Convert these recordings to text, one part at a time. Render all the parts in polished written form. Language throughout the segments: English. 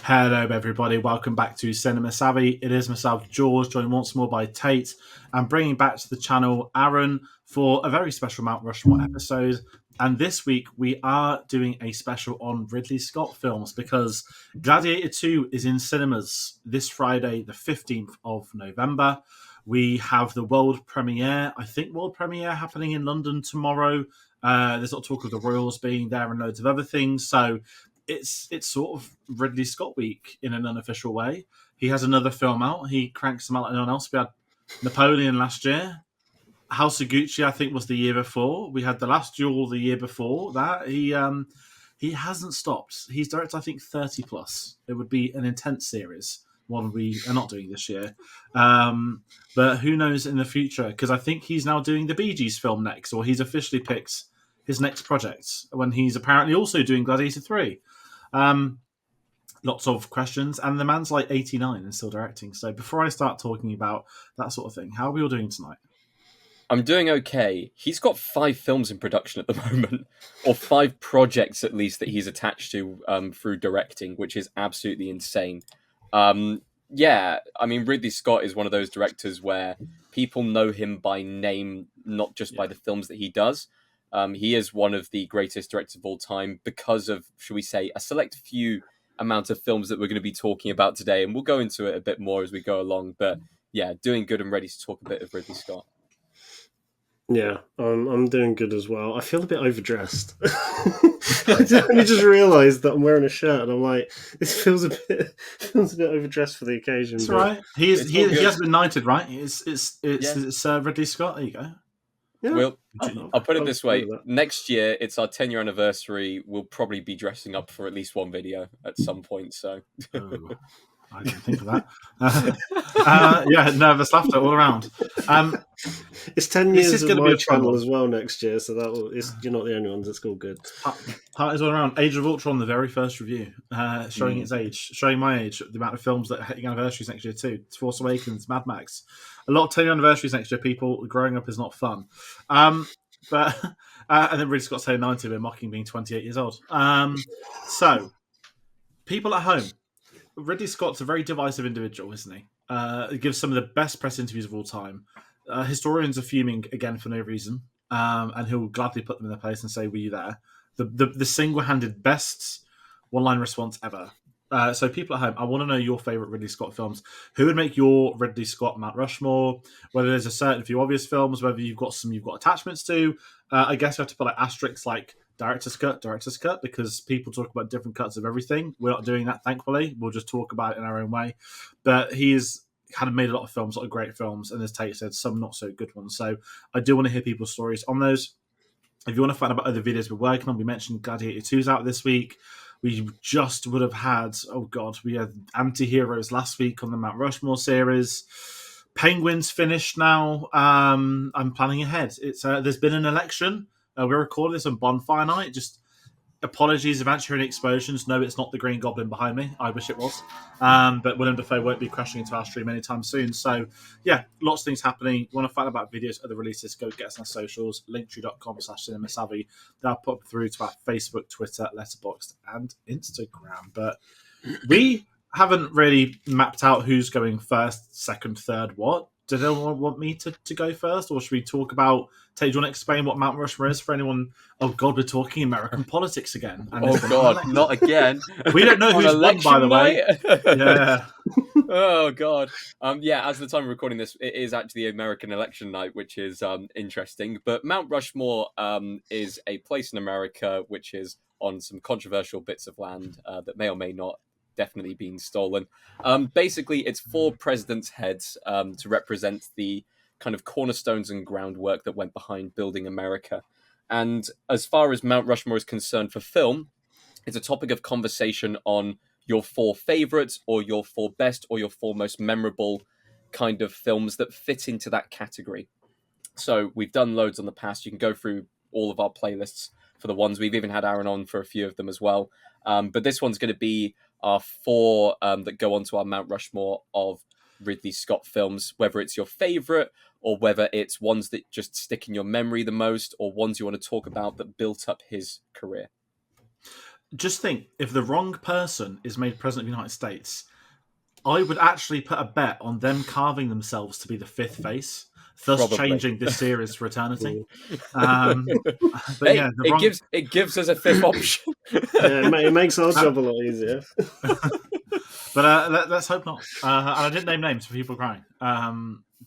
Hello, everybody. Welcome back to Cinema Savvy. It is myself, George, joined once more by Tayte, and bringing back to the channel Aaron for a very special Mount Rushmore episode. And this week we are doing a special on Ridley Scott films because Gladiator II is in cinemas this Friday, the 15th of November. We have the world premiere, happening in London tomorrow. There's a lot of talk of the Royals being there and loads of other things. So it's sort of Ridley Scott week in an unofficial way. He has another film out. He cranks them out like no one else. We had Napoleon last year. House of Gucci, I think, was the year before. We had The Last Duel the year before that. He hasn't stopped. He's directed, I think, 30 plus. It would be an intense series, one we are not doing this year. But who knows in the future? Because I think he's now doing the Bee Gees film next, or he's officially picked his next project when he's apparently also doing Gladiator 3. Lots of questions, and the man's like 89 and still directing. So before I start talking about that sort of thing, how are we all doing tonight? I'm doing okay. He's got 5 films in production at the moment, or 5 projects at least that he's attached to through directing, which is absolutely insane. Ridley Scott is one of those directors where people know him by name, not just by the films that he does. He is one of the greatest directors of all time because of, should we say, a select few amount of films that we're going to be talking about today, and we'll go into it a bit more as we go along. But yeah, doing good and ready to talk a bit of Ridley Scott. Yeah, I'm doing good as well. I feel a bit overdressed. I only just realised that I'm wearing a shirt, and I'm like, this feels a bit overdressed for the occasion. That's right. He has been knighted, right? It's Ridley Scott. There you go. Yeah. Well, I'll put it this way. Next year, it's our 10-year anniversary. We'll probably be dressing up for at least one video at some point. So, I didn't think of that. Nervous laughter all around. It's 10 years of my channel as well next year, so you're not the only ones. It's all good. Parties all around. Age of Ultron, the very first review, showing its age, showing my age, the amount of films that are hitting anniversaries next year too. Force Awakens, Mad Max. A lot of 10-year anniversaries next year. People growing up is not fun. And then Ridley Scott's saying 90, we're mocking being 28 years old. So, people at home, Ridley Scott's a very divisive individual, isn't he? He gives some of the best press interviews of all time. Historians are fuming again for no reason, and he'll gladly put them in their place and say, "Were you there?" The single-handed best one-line response ever. So, people at home, I want to know your favorite Ridley Scott films. Who would make your Ridley Scott Mount Rushmore? Whether there's a certain few obvious films, whether you've got attachments to. I guess you have to put like asterisks like director's cut, because people talk about different cuts of everything. We're not doing that, thankfully. We'll just talk about it in our own way. But he's kind of made a lot of films, a lot of great films, and as Tate said, some not so good ones. So I do want to hear people's stories on those. If you want to find out about other videos we're working on, we mentioned Gladiator 2's out this week. We just would have had, we had Anti-Heroes last week on the Mount Rushmore series. Penguins finished now. I'm planning ahead. It's there's been an election. We're recording this on Bonfire Night. Just apologies if actually hearing explosions. No, it's not the Green Goblin behind me. I wish it was. But Willem Dafoe won't be crashing into our stream anytime soon. So, yeah, lots of things happening. Want to find out about videos, other releases, go get us on our socials, linktree.com/cinemasavvy. That'll pop through to our Facebook, Twitter, Letterboxd, and Instagram. But we haven't really mapped out who's going first, second, third, what. Does anyone want me to go first, or should we talk about? Tate, do you want to explain what Mount Rushmore is for anyone? Oh God, we're talking American politics again. And oh God, not again! We don't know who's won, by the way. Yeah. Oh God. As the time of recording this, it is actually American election night, which is interesting. But Mount Rushmore is a place in America which is on some controversial bits of land that may or may not definitely been stolen. Basically, it's 4 presidents' heads to represent the kind of cornerstones and groundwork that went behind building America. And as far as Mount Rushmore is concerned for film, it's a topic of conversation on your 4 favorites or your 4 best or your 4 most memorable kind of films that fit into that category. So we've done loads on the past. You can go through all of our playlists for the ones. We've even had Aaron on for a few of them as well. But this one's going to be our 4 that go onto our Mount Rushmore of Ridley Scott films, whether it's your favorite or whether it's ones that just stick in your memory the most or ones you want to talk about that built up his career. just think, if the wrong person is made president of the United States, I would actually put a bet on them carving themselves to be the fifth face, thus Probably. changing this series for eternity. Mm. But Hey, yeah, the it wrong. gives us a fifth option. Yeah, it makes our job a lot easier. But let's hope not. And I didn't name names for people crying.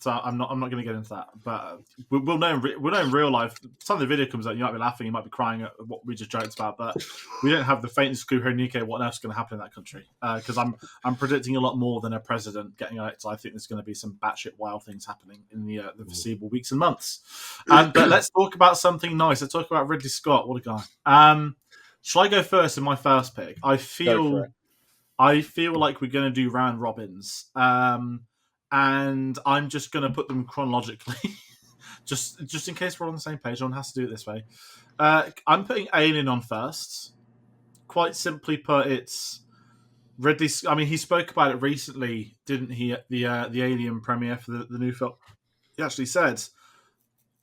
So I'm not going to get into that. But we'll know. We'll know in real life. Some of the video comes out. You might be laughing. You might be crying at what we just joked about. But we don't have the faintest clue, Nike, what else is going to happen in that country. Because I'm predicting a lot more than a president getting elected. I think there's going to be some batshit wild things happening in the foreseeable weeks and months. But let's talk about something nice. Let's talk about Ridley Scott. What a guy. Shall I go first in my first pick? Go for it. I feel like we're going to do round robins, and I'm just going to put them chronologically, just in case we're on the same page. One has to do it this way. I'm putting Alien on first. Quite simply put, it's Ridley. I mean, he spoke about it recently, didn't he? At the Alien premiere for the new film, he actually said,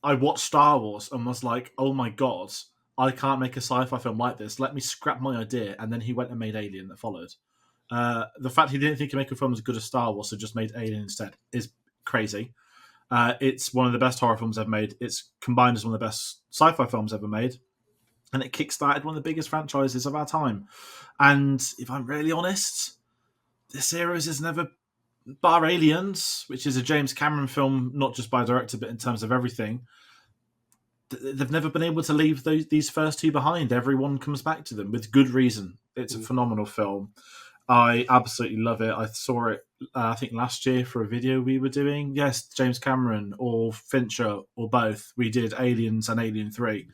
"I watched Star Wars and was like, oh my god, I can't make a sci-fi film like this. Let me scrap my idea." And then he went and made Alien that followed. The fact he didn't think he'd make a film as good as Star Wars, so just made Alien instead, is crazy. It's one of the best horror films ever made. It's combined as one of the best sci-fi films ever made. And it kickstarted one of the biggest franchises of our time. And if I'm really honest, this series has never, bar Aliens, which is a James Cameron film, not just by director, but in terms of everything, they've never been able to leave these first two behind. Everyone comes back to them with good reason. It's a phenomenal film. I absolutely love it. I saw it, I think, last year for a video we were doing. Yes, James Cameron or Fincher or both. We did Aliens and Alien 3.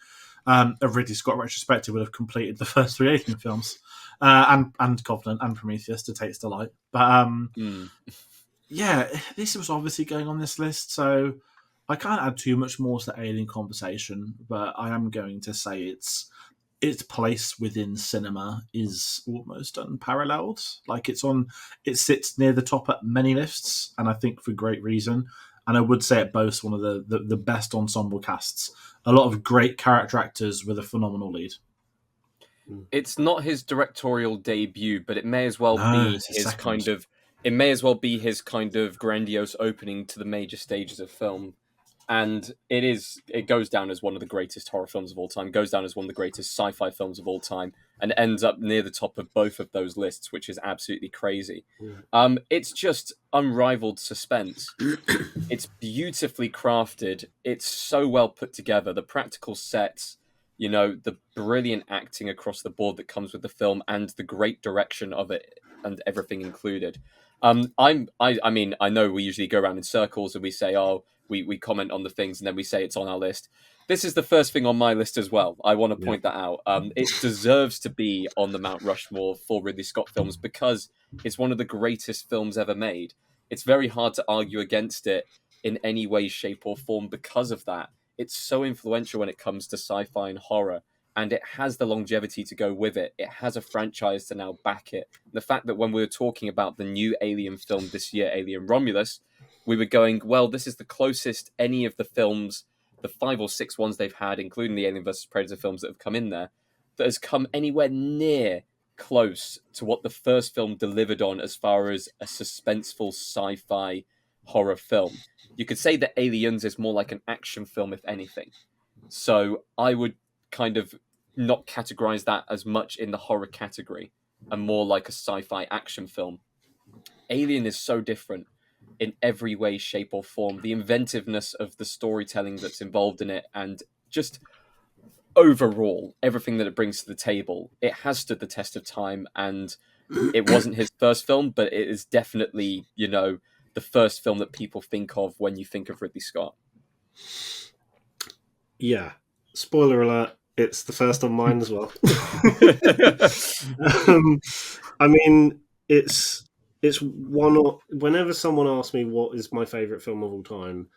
A Ridley Scott retrospective would have completed the first three Alien films. And Covenant and Prometheus, to Tate's delight. But yeah, this was obviously going on this list, so I can't add too much more to the Alien conversation, but I am going to say its place within cinema is almost unparalleled. Like it sits near the top at many lists, and I think for great reason. And I would say it boasts one of the best ensemble casts. A lot of great character actors with a phenomenal lead. It's not his directorial debut, but it may as well be his kind of. It may as well be his kind of grandiose opening to the major stages of film. And it goes down as one of the greatest horror films of all time, goes down as one of the greatest sci-fi films of all time, and ends up near the top of both of those lists, which is absolutely crazy. It's just unrivaled suspense. It's beautifully crafted. It's so well put together. The practical sets, the brilliant acting across the board that comes with the film, and the great direction of it, and everything included. I mean, I know we usually go around in circles and we say, oh, we comment on the things and then we say it's on our list. This is the first thing on my list as well. I want to point that out. It deserves to be on the Mount Rushmore for Ridley Scott films because it's one of the greatest films ever made. It's very hard to argue against it in any way, shape, or form because of that. It's so influential when it comes to sci-fi and horror, and it has the longevity to go with it. It has a franchise to now back it. The fact that when we were talking about the new Alien film this year, Alien Romulus, we were going, well, this is the closest any of the films, the 5 or 6 ones they've had, including the Alien vs. Predator films that have come in there, that has come anywhere near close to what the first film delivered on as far as a suspenseful sci-fi horror film. You could say that Aliens is more like an action film, if anything. So I would kind of not categorize that as much in the horror category and more like a sci-fi action film. Alien is so different in every way, shape, or form. The inventiveness of the storytelling that's involved in it, and just overall, everything that it brings to the table, it has stood the test of time, and it wasn't his first film, but it is definitely, the first film that people think of when you think of Ridley Scott. Yeah. Spoiler alert, it's the first on mine as well. I mean, it's one. Whenever someone asks me what is my favourite film of all time,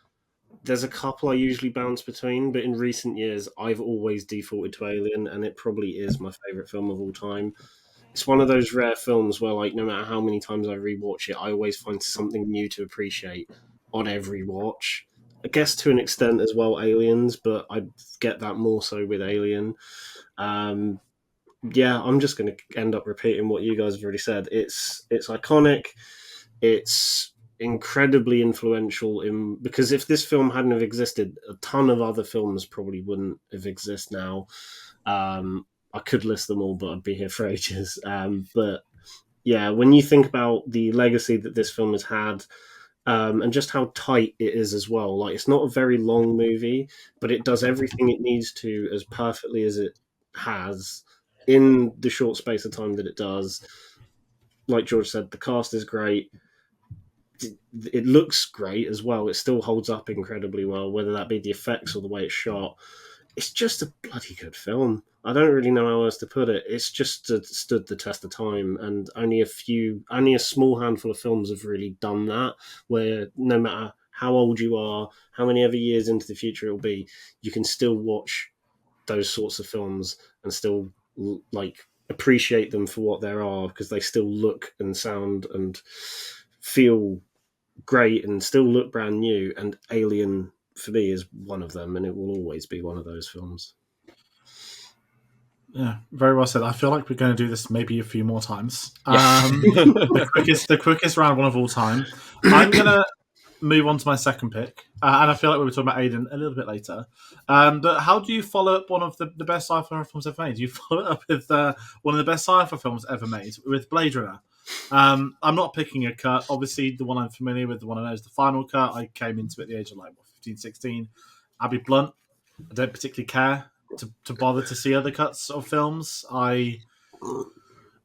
there's a couple I usually bounce between, but in recent years, I've always defaulted to Alien, and it probably is my favourite film of all time. It's one of those rare films where, like, no matter how many times I rewatch it, I always find something new to appreciate on every watch. I guess to an extent as well, Aliens, but I get that more so with Alien. yeah, I'm just going to end up repeating what you guys have already said. It's iconic. It's incredibly influential in because if this film hadn't have existed, a ton of other films probably wouldn't have exist now. I could list them all, but I'd be here for ages. But yeah, when you think about the legacy that this film has had, and just how tight it is as well. Like it's not a very long movie, but it does everything it needs to as perfectly as it has in the short space of time that it does. Like George said, the cast is great. It looks great as well. It still holds up incredibly well, whether that be the effects or the way it's shot. It's just a bloody good film. I don't really know how else to put it. It's just stood the test of time, and only a small handful of films have really done that. Where no matter how old you are, how many ever years into the future it'll be, you can still watch those sorts of films and still like appreciate them for what they are because they still look and sound and feel great and still look brand new. And Alien for me is one of them, and it will always be one of those films. Yeah, very well said. I feel like we're going to do this maybe a few more times. Yeah. The quickest round one of all time. I'm going to move on to my second pick, and I feel like we were talking about Aiden a little bit later. But how do you follow up one of the best sci-fi films ever made? Do you follow it up with one of the best sci-fi films ever made, with Blade Runner? I'm not picking a cut. Obviously, the one I'm familiar with, the one I know is the final cut. I came into it at the age of 15, 16. I'll be blunt. I don't particularly care to bother to see other cuts of films. We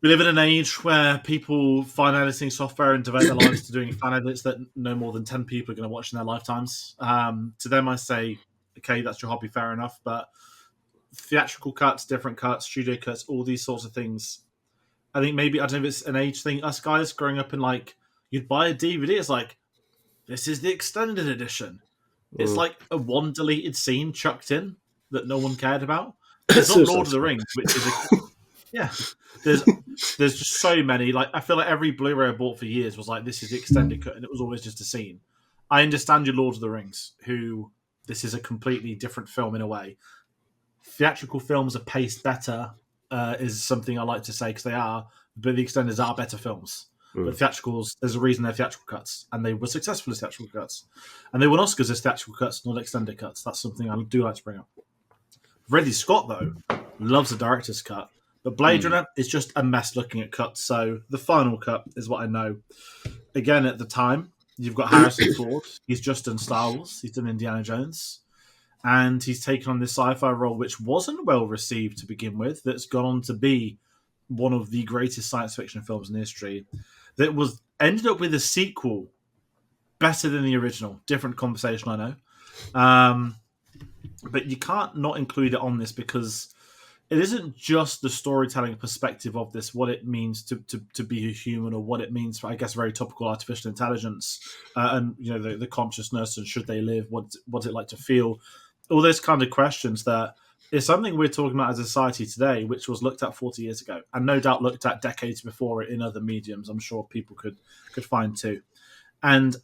live in an age where people find editing software and devote their lives to doing fan edits that no more than 10 people are going to watch in their lifetimes. To them, I say, okay, that's your hobby, fair enough. But theatrical cuts, different cuts, studio cuts, all these sorts of things. I think maybe, I don't know if it's an age thing. Us guys growing up in you'd buy a DVD, it's like, this is the extended edition. It's like a one deleted scene chucked in that no one cared about. It's not Lord of the Rings, which is yeah. There's just so many. I feel like every Blu-ray I bought for years was like, this is the extended cut, and it was always just a scene. I understand your Lord of the Rings, who this is a completely different film in a way. Theatrical films are paced better, is something I like to say because they are, but the extendeds are better films. But theatricals, there's a reason they're theatrical cuts, and they were successful as theatrical cuts. And they won Oscars as theatrical cuts, not extended cuts. That's something I do like to bring up. Ridley Scott, though, loves the director's cut. But Blade Runner is just a mess looking at cuts, so the final cut is what I know. Again, at the time, you've got Harrison Ford. He's just done Star Wars. He's done Indiana Jones. And he's taken on this sci-fi role, which wasn't well received to begin with, that's gone on to be one of the greatest science fiction films in history. That ended up with a sequel better than the original. Different conversation, I know. But you can't not include it on this because it isn't just the storytelling perspective of this, what it means to be a human, or what it means for, I guess, very topical artificial intelligence, and the consciousness, and should they live, what's it like to feel, all those kind of questions that is something we're talking about as a society today, which was looked at 40 years ago, and no doubt looked at decades before it in other mediums. I'm sure people could find too. And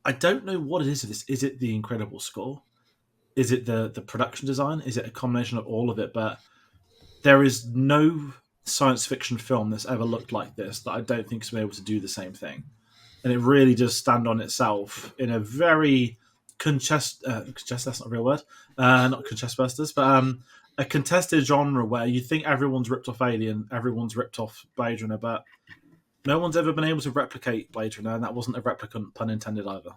I don't know what it is of this. Is it the incredible score? Is it the production design? Is it a combination of all of it? But there is no science fiction film that's ever looked like this that I don't think has been able to do the same thing. And it really does stand on itself in a very that's not a real word, not Conchestbusters, but a contested genre where you think everyone's ripped off Alien, everyone's ripped off Blade Runner, but no one's ever been able to replicate Blade Runner, and that wasn't a replicant, pun intended, either.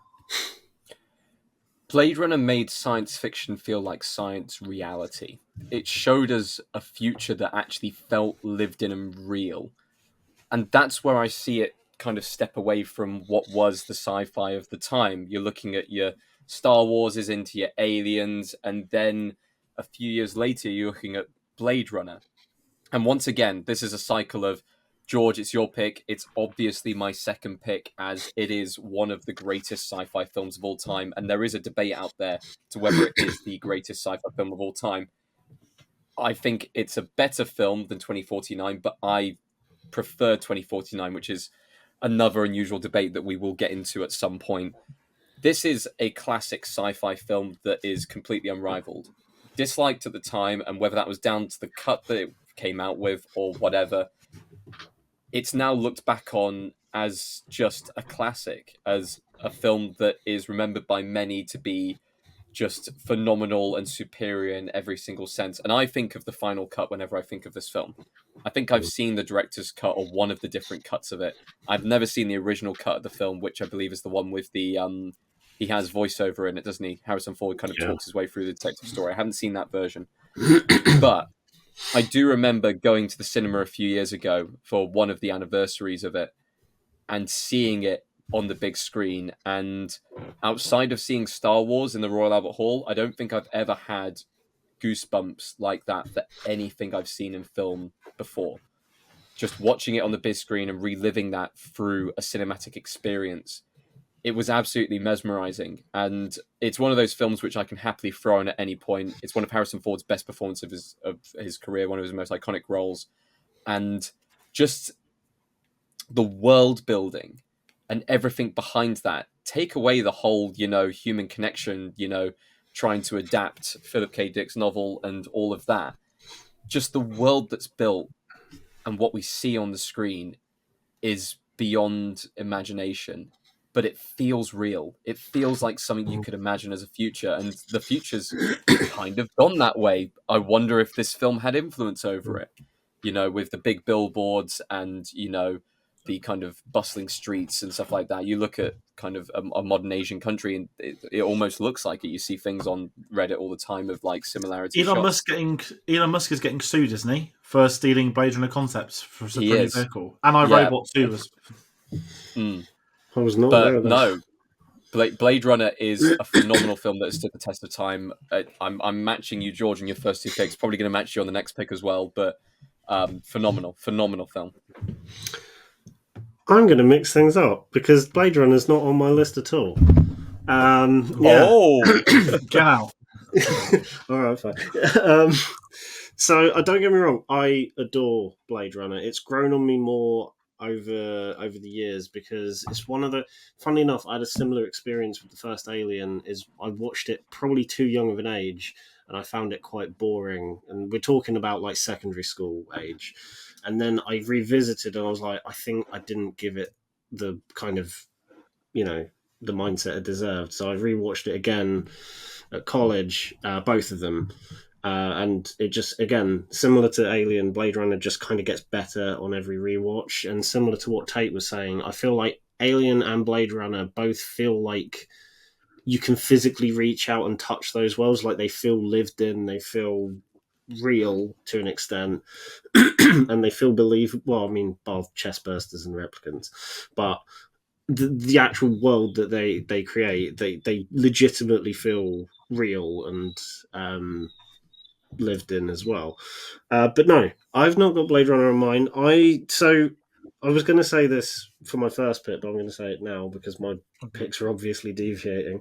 Blade Runner made science fiction feel like science reality. It showed us a future that actually felt lived in and real. And that's where I see it kind of step away from what was the sci-fi of the time. You're looking at your Star Wars is into your Aliens, and then a few years later, you're looking at Blade Runner. And once again, this is a cycle of, George, it's your pick. It's obviously my second pick, as it is one of the greatest sci-fi films of all time. And there is a debate out there to whether it is the greatest sci-fi film of all time. I think it's a better film than 2049, but I prefer 2049, which is another unusual debate that we will get into at some point. This is a classic sci-fi film that is completely unrivaled. Disliked at the time, and whether that was down to the cut that it came out with or whatever, it's now looked back on as just a classic, as a film that is remembered by many to be just phenomenal and superior in every single sense. And I think of the final cut whenever I think of this film. I think I've seen the director's cut or one of the different cuts of it. I've never seen the original cut of the film, which I believe is the one with the he has voiceover in it, doesn't he? Harrison Ford kind of talks his way through the detective story. I haven't seen that version. But I do remember going to the cinema a few years ago for one of the anniversaries of it and seeing it on the big screen. And outside of seeing Star Wars in the Royal Albert Hall, I don't think I've ever had goosebumps like that for anything I've seen in film before. Just watching it on the big screen and reliving that through a cinematic experience, it was absolutely mesmerizing. And it's one of those films which I can happily throw in at any point. It's one of Harrison Ford's best performances of his career, one of his most iconic roles. And just the world building and everything behind that, take away the whole, human connection, trying to adapt Philip K. Dick's novel and all of that. Just the world that's built and what we see on the screen is beyond imagination, but it feels real. It feels like something you could imagine as a future, and the future's kind of gone that way. I wonder if this film had influence over it, with the big billboards and, the kind of bustling streets and stuff like that. You look at kind of a modern Asian country and it almost looks like it. You see things on Reddit all the time of like similarity Elon shots. Musk is getting sued, isn't he, for stealing Blade Runner concepts for a He new is. vehicle? And iRobot 2 was... I was not But there. no, Blade Runner is a phenomenal film that has stood the test of time. I'm matching you, George, in your first two picks. Probably going to match you on the next pick as well. But phenomenal film. I'm going to mix things up because Blade Runner's not on my list at all. Oh, Get out. All right, fine. So don't get me wrong, I adore Blade Runner. It's grown on me more over the years because it's one of the... Funnily enough, I had a similar experience with the first Alien. Is I watched it probably too young of an age, and I found it quite boring. And we're talking about like secondary school age. And then I revisited and I was like, I think I didn't give it the kind of, the mindset it deserved. So I rewatched it again at college, both of them. And it just, again, similar to Alien, Blade Runner just kind of gets better on every rewatch. And similar to what Tayte was saying, I feel like Alien and Blade Runner both feel like you can physically reach out and touch those worlds. Like they feel lived in, they feel real to an extent, and they feel believable. Well, I mean, both chest bursters and replicants, but the actual world that they create, they legitimately feel real and lived in as well. But no, I've not got Blade Runner on mine. I was going to say this for my first pick, but I'm going to say it now because my picks are obviously deviating.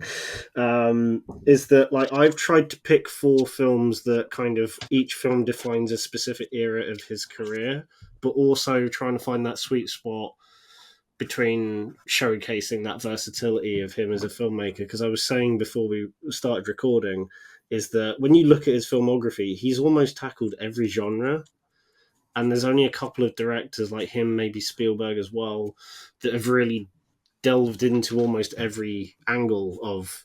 Is that like I've tried to pick 4 films that kind of each film defines a specific era of his career, but also trying to find that sweet spot between showcasing that versatility of him as a filmmaker. Because I was saying before we started recording, is that when you look at his filmography, he's almost tackled every genre. And there's only a couple of directors like him, maybe Spielberg as well, that have really delved into almost every angle of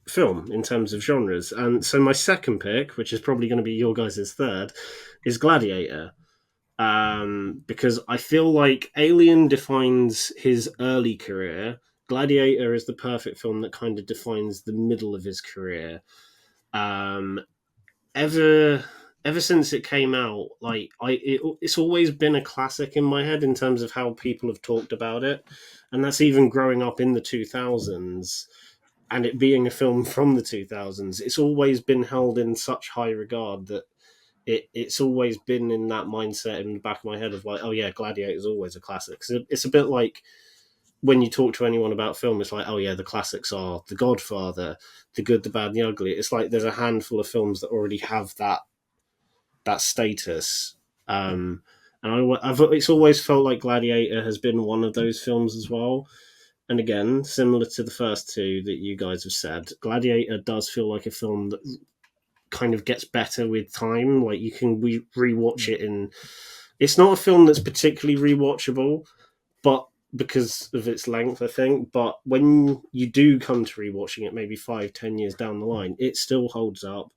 film in terms of genres. And so my second pick, which is probably going to be your guys' third, is Gladiator. Because I feel like Alien defines his early career. Gladiator is the perfect film that kind of defines the middle of his career. Ever since it came out, like it's always been a classic in my head in terms of how people have talked about it, and that's even growing up in the 2000s and it being a film from the 2000s. It's always been held in such high regard that it's always been in that mindset in the back of my head of like, oh yeah, Gladiator is always a classic. So it's a bit like when you talk to anyone about film, it's like, oh yeah, the classics are The Godfather, The Good, the Bad, and the Ugly. It's like there's a handful of films that already have that status. And it's always felt like Gladiator has been one of those films as well. And again, similar to the first two that you guys have said, Gladiator does feel like a film that kind of gets better with time. Like you can rewatch it, and it's not a film that's particularly rewatchable, but because of its length, I think. But when you do come to rewatching it, maybe 5-10 years down the line, it still holds up.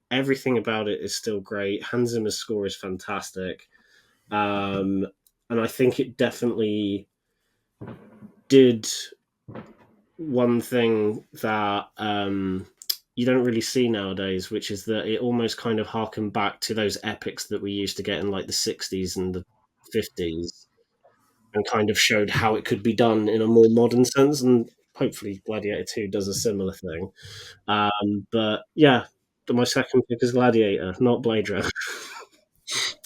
Everything about it is still great. Hans Zimmer's score is fantastic, and I think it definitely did one thing that you don't really see nowadays, which is that it almost kind of harkened back to those epics that we used to get in like the 60s and the 50s, and kind of showed how it could be done in a more modern sense. And hopefully Gladiator 2 does a similar thing. But yeah, my second pick is Gladiator, not Blade Runner.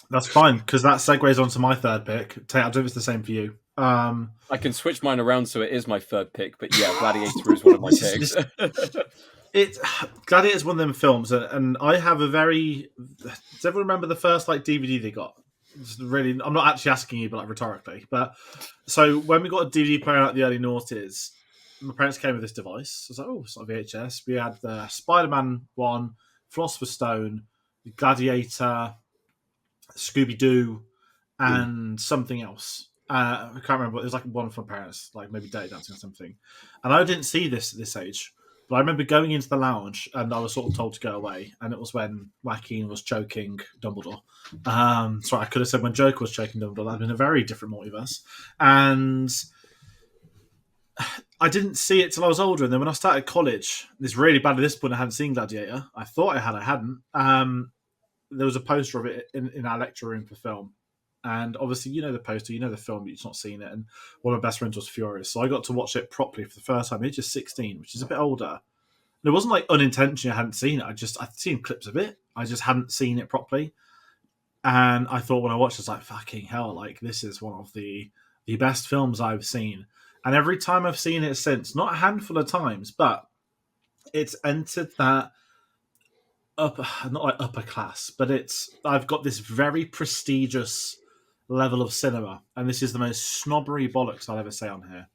That's fine, because that segues onto my third pick. Tate, I don't know if it's the same for you. I can switch mine around so it is my third pick, but yeah, Gladiator is one of my picks. Gladiator is one of them films, and I have a very. Does everyone remember the first like DVD they got? It's really, I'm not actually asking you, but like rhetorically. But so when we got a DVD player out in the early noughties, my parents came with this device. I was like, oh, it's not VHS. We had the Spider-Man one, Philosopher's Stone, Gladiator, Scooby-Doo, and something else. I can't remember. It was like one from parents, like maybe Dirty Dancing or something. And I didn't see this at this age. But I remember going into the lounge and I was sort of told to go away. And it was when Joaquin was choking Dumbledore. Sorry, I could have said when Joker was choking Dumbledore. That'd been a very different multiverse. And I didn't see it till I was older. And then when I started college, it's really bad at this point. I hadn't seen Gladiator. I thought I hadn't. There was a poster of it in our lecture room for film. And obviously, you know the poster, you know the film, but you've not seen it. And one of my best friends was furious. So I got to watch it properly for the first time, age of 16, which is a bit older. And it wasn't like unintentionally I hadn't seen it. I'd seen clips of it. I just hadn't seen it properly. And I thought when I watched it, I was like, fucking hell, like this is one of the best films I've seen. And every time I've seen it since, not a handful of times, but it's entered that not like upper class, but I've got this very prestigious level of cinema, and this is the most snobbery bollocks I'll ever say on here.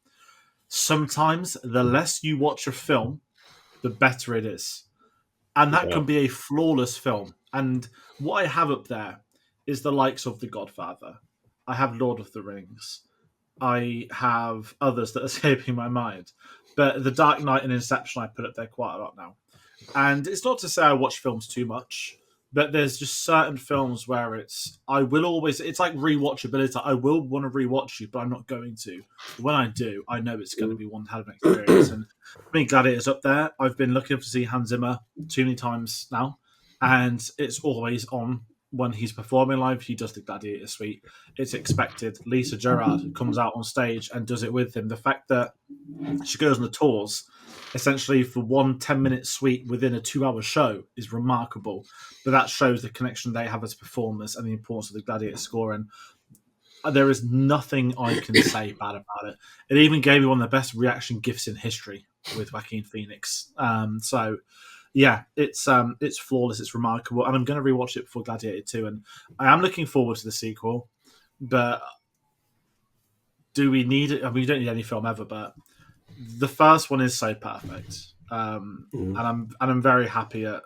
Sometimes the less you watch a film, the better it is. And that can be a flawless film. And what I have up there is the likes of The Godfather. I have Lord of the Rings. I have others that are escaping my mind. But The Dark Knight and Inception I put up there quite a lot now. And it's not to say I watch films too much, but there's just certain films where it's like rewatchability. I will want to rewatch you, but I'm not going to. When I do, I know it's going to be one hell of an experience. And I mean, Gladiator's up there. I've been looking to see Hans Zimmer too many times now, and it's always on when he's performing live. He does the Gladiator suite. It's expected. Lisa Gerrard comes out on stage and does it with him. The fact that she goes on the tours essentially for 1 10-minute suite within a 2-hour show is remarkable. But that shows the connection they have as performers and the importance of the Gladiator score. And there is nothing I can say bad about it. It even gave me one of the best reaction gifts in history with Joaquin Phoenix. So yeah, it's flawless. It's remarkable. And I'm going to rewatch it before Gladiator 2. And I am looking forward to the sequel. But do we need it? I mean, we don't need any film ever, but the first one is so perfect, and I'm very happy at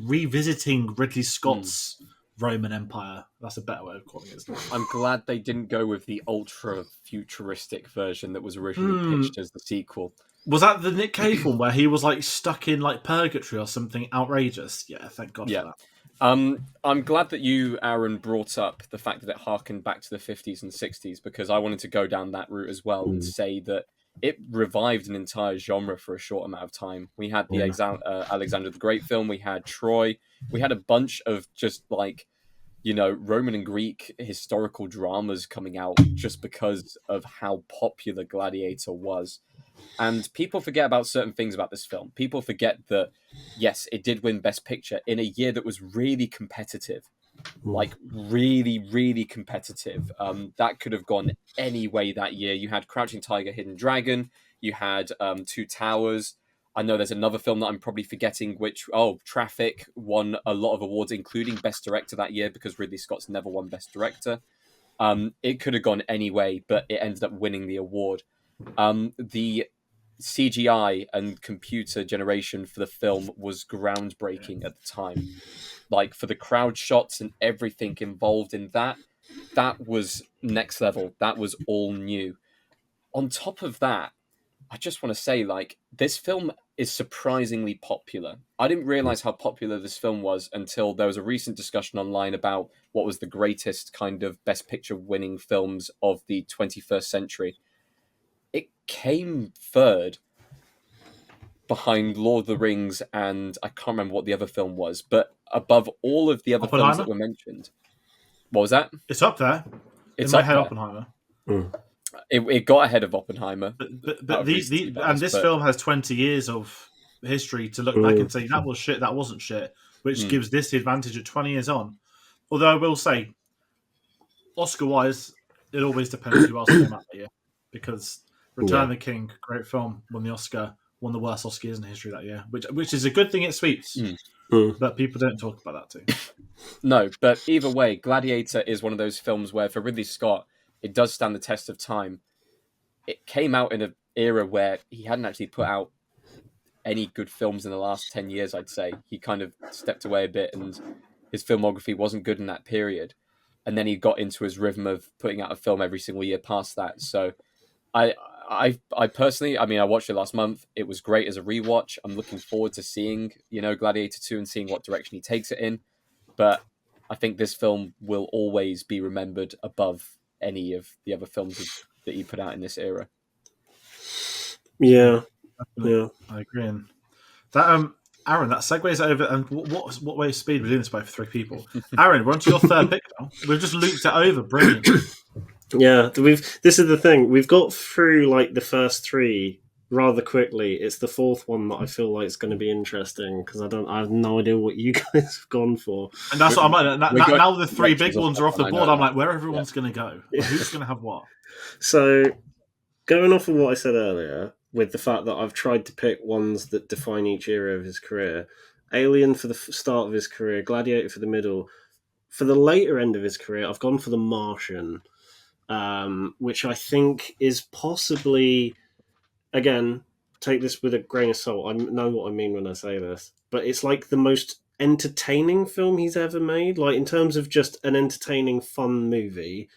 revisiting Ridley Scott's Roman Empire. That's a better way of calling it. I'm glad they didn't go with the ultra futuristic version that was originally pitched as the sequel. Was that the Nick Cave one where he was like stuck in like purgatory or something outrageous? Yeah, thank God for that. I'm glad that you, Aaron, brought up the fact that it harkened back to the 50s and 60s, because I wanted to go down that route as well and say that it revived an entire genre for a short amount of time. We had the Alexander the Great film, we had Troy, we had a bunch of just like, you know, Roman and Greek historical dramas coming out just because of how popular Gladiator was. And people forget about certain things about this film. People forget that, yes, it did win Best Picture in a year that was really competitive. Like, really, really competitive. That could have gone any way that year. You had Crouching Tiger, Hidden Dragon. You had Two Towers. I know there's another film that I'm probably forgetting, Traffic won a lot of awards, including Best Director that year, because Ridley Scott's never won Best Director. It could have gone any way, but it ended up winning the award. The CGI and computer generation for the film was groundbreaking at the time. Like for the crowd shots and everything involved in that was next level. That was all new. On top of that, I just want to say, like, this film is surprisingly popular. I didn't realize how popular this film was until there was a recent discussion online about what was the greatest kind of Best Picture winning films of the 21st century. It came third behind Lord of the Rings, and I can't remember what the other film was, but above all of the other films that were mentioned. What was that? It's up there. It's in my up head, there. Oppenheimer. It got ahead of Oppenheimer. But this film has 20 years of history to look back and say that was shit, that wasn't shit, which gives this the advantage at 20 years on. Although I will say, Oscar-wise, it always depends who else came out that year. Because Return of the King, great film, won the Oscar, won the worst Oscars in history that year, which is a good thing it sweeps. But people don't talk about that too. No, but either way, Gladiator is one of those films where, for Ridley Scott, it does stand the test of time. It came out in an era where he hadn't actually put out any good films in the last 10 years, I'd say. He kind of stepped away a bit and his filmography wasn't good in that period. And then he got into his rhythm of putting out a film every single year past that. So I personally, I mean, I watched it last month. It was great as a rewatch. I'm looking forward to seeing, Gladiator 2 and seeing what direction he takes it in. But I think this film will always be remembered above any of the other films that he put out in this era. Yeah, I agree. And that Aaron, that segues over. And what way of speed we're doing this by for three people? Aaron, we're on to your third pick now. We've just looped it over. Brilliant. Yeah, this is the thing. We've got through like the first three rather quickly. It's the fourth one that I feel like is going to be interesting because I have no idea what you guys have gone for. And that's what I'm like. Now the three big ones are off the board. I'm like, where everyone's going to go? Like, who's going to have what? So, going off of what I said earlier, with the fact that I've tried to pick ones that define each era of his career, Alien for the start of his career, Gladiator for the middle. For the later end of his career, I've gone for The Martian, which I think is possibly, again, take this with a grain of salt. I know what I mean when I say this, but it's like the most entertaining film he's ever made. Like, in terms of just an entertaining, fun movie,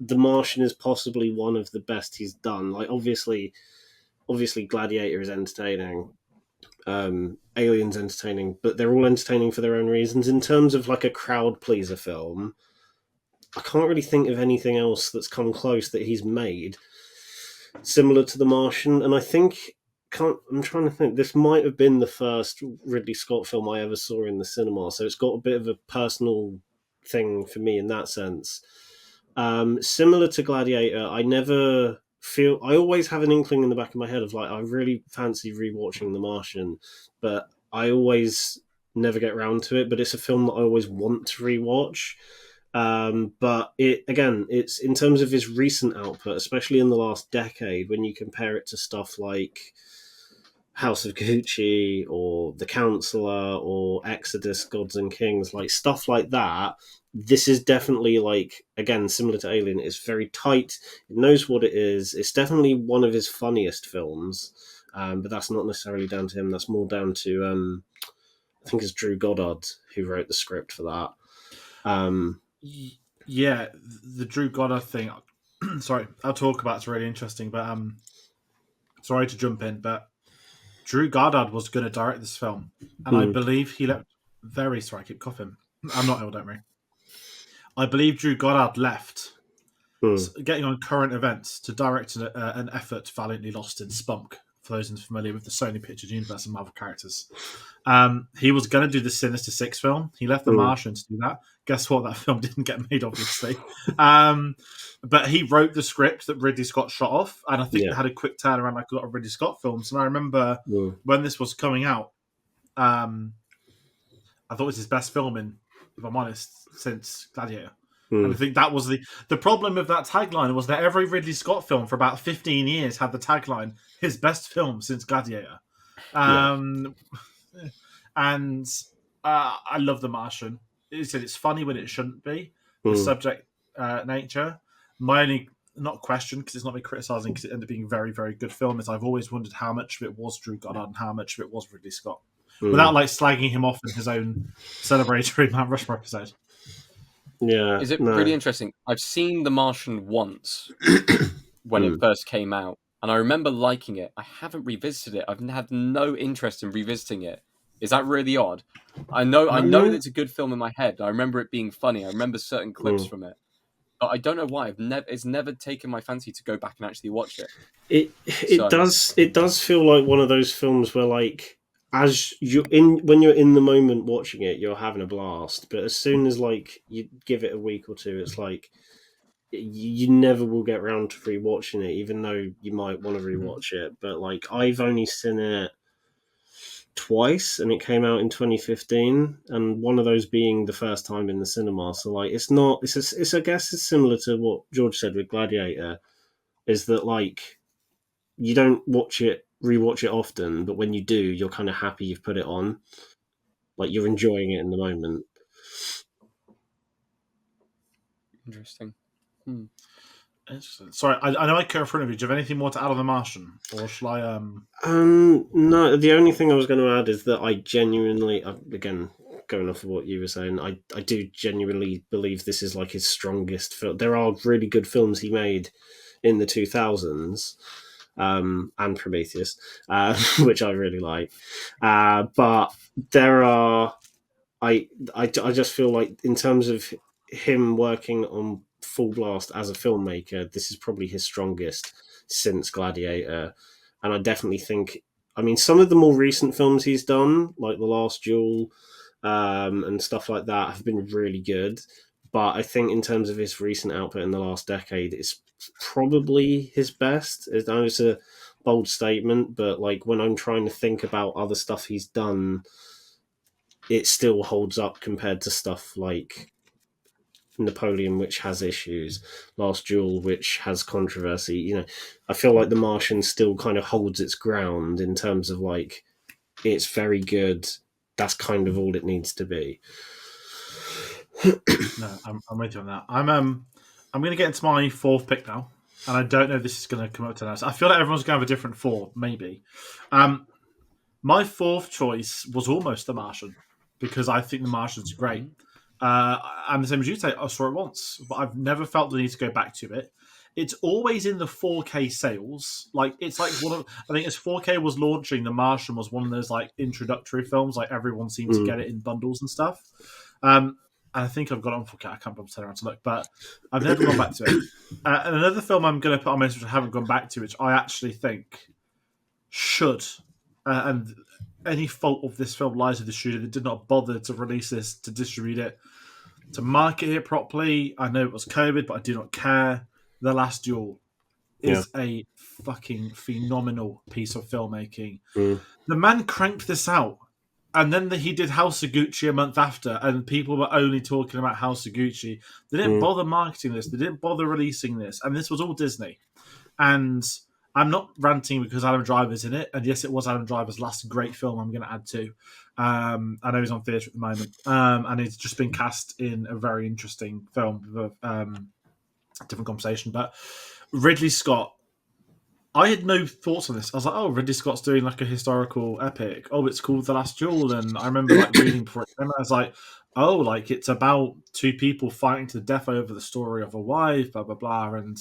The Martian is possibly one of the best he's done. Like, obviously Gladiator is entertaining, Alien's entertaining, but they're all entertaining for their own reasons. In terms of like a crowd pleaser film, I can't really think of anything else that's come close that he's made similar to The Martian. And I think, I'm trying to think, this might have been the first Ridley Scott film I ever saw in the cinema, so it's got a bit of a personal thing for me in that sense. Similar to Gladiator, I always have an inkling in the back of my head of like, I really fancy rewatching The Martian, but I always never get around to it. But it's a film that I always want to rewatch. But it's in terms of his recent output, especially in the last decade, when you compare it to stuff like House of Gucci or The Counselor or Exodus, Gods and Kings, like stuff like that. This is definitely, like, again, similar to Alien. It's very tight. It knows what it is. It's definitely one of his funniest films, but that's not necessarily down to him. That's more down to, I think it's Drew Goddard who wrote the script for that. Yeah, the Drew Goddard thing. Sorry, I'll talk about. It's really interesting, but sorry to jump in, but Drew Goddard was going to direct this film, and I believe he left. Sorry, I keep coughing. I'm not ill, don't worry. I believe Drew Goddard left, getting on current events, to direct an effort valiantly lost in Spunk, for those unfamiliar with the Sony Pictures universe and Marvel characters. He was going to do the Sinister Six film. He left The Martian to do that. Guess what? That film didn't get made, obviously. But he wrote the script that Ridley Scott shot off, and I think they had a quick turnaround like a lot of Ridley Scott films. And I remember when this was coming out, I thought it was his best film if I'm honest, since Gladiator. And I think that was the problem with that tagline was that every Ridley Scott film for about 15 years had the tagline, his best film since Gladiator. And I love The Martian. It's funny when it shouldn't be, the subject nature. My only not questioned because it's not been criticising because it ended up being a very, very good film, is I've always wondered how much of it was Drew Goddard and how much of it was Ridley Scott. Without like slagging him off in his own celebratory Mount Rushmore episode. Yeah. Is it no. really interesting? I've seen The Martian once when it first came out, and I remember liking it. I haven't revisited it. I've had no interest in revisiting it. Is that really odd? I know that it's a good film in my head. I remember it being funny. I remember certain clips from it. But I don't know why. It's never taken my fancy to go back and actually watch it. It does feel like one of those films where, like, as when you're in the moment watching it, you're having a blast. But as soon as like you give it a week or two, it's like you never will get around to rewatching it, even though you might want to rewatch it. But like, I've only seen it twice, and it came out in 2015, and one of those being the first time in the cinema. So like, it's I guess it's similar to what George said with Gladiator, is that like you don't rewatch it often, but when you do, you're kind of happy you've put it on. Like, you're enjoying it in the moment. Interesting. Sorry, I know I cut in front of you. Do you have anything more to add on The Martian, or shall I? No. The only thing I was going to add is that I genuinely, again, going off of what you were saying, I do genuinely believe this is like his strongest film. There are really good films he made in the 2000s. And Prometheus, which I really like. But there are, I just feel like in terms of him working on full blast as a filmmaker, this is probably his strongest since Gladiator. And I definitely think, I mean, some of the more recent films he's done, like The Last Duel, and stuff like that, have been really good. But I think in terms of his recent output in the last decade, it's probably his best. I know it's a bold statement, but like when I'm trying to think about other stuff he's done, it still holds up compared to stuff like Napoleon, which has issues, Last Duel, which has controversy. You know, I feel like The Martian still kind of holds its ground in terms of like, it's very good. That's kind of all it needs to be. No, I'm with you on that. I'm going to get into my fourth pick now, and I don't know if this is going to come up to us. I feel like everyone's going to have a different four, maybe. My fourth choice was almost The Martian, because I think The Martian's great. I'm the same as you, Tate. I saw it once, but I've never felt the need to go back to it. It's always in the 4K sales. Like, it's like I think as 4K was launching, The Martian was one of those like introductory films. Like, everyone seemed to get it in bundles and stuff. And I think I've got it on 4K. I can't bother turning around to look, but I've never gone back to it. And another film I'm going to put on my list, which I haven't gone back to, which I actually think should, and any fault of this film lies with the studio that did not bother to release this, to distribute it, to market it properly. I know it was COVID, but I do not care. The Last Duel is a fucking phenomenal piece of filmmaking. The man cranked this out. And then he did House of Gucci a month after, and people were only talking about House of Gucci. They didn't bother marketing this. They didn't bother releasing this. And this was all Disney. And I'm not ranting because Adam Driver's in it. And yes, it was Adam Driver's last great film I'm going to add to. I know he's on theatre at the moment. And he's just been cast in a very interesting film with a different conversation. But Ridley Scott, I had no thoughts on this. I was like, oh, Ridley Scott's doing like a historical epic. Oh, it's called The Last Duel. And I remember like reading before it came out, I was like, oh, like it's about two people fighting to the death over the story of a wife, blah, blah, blah. And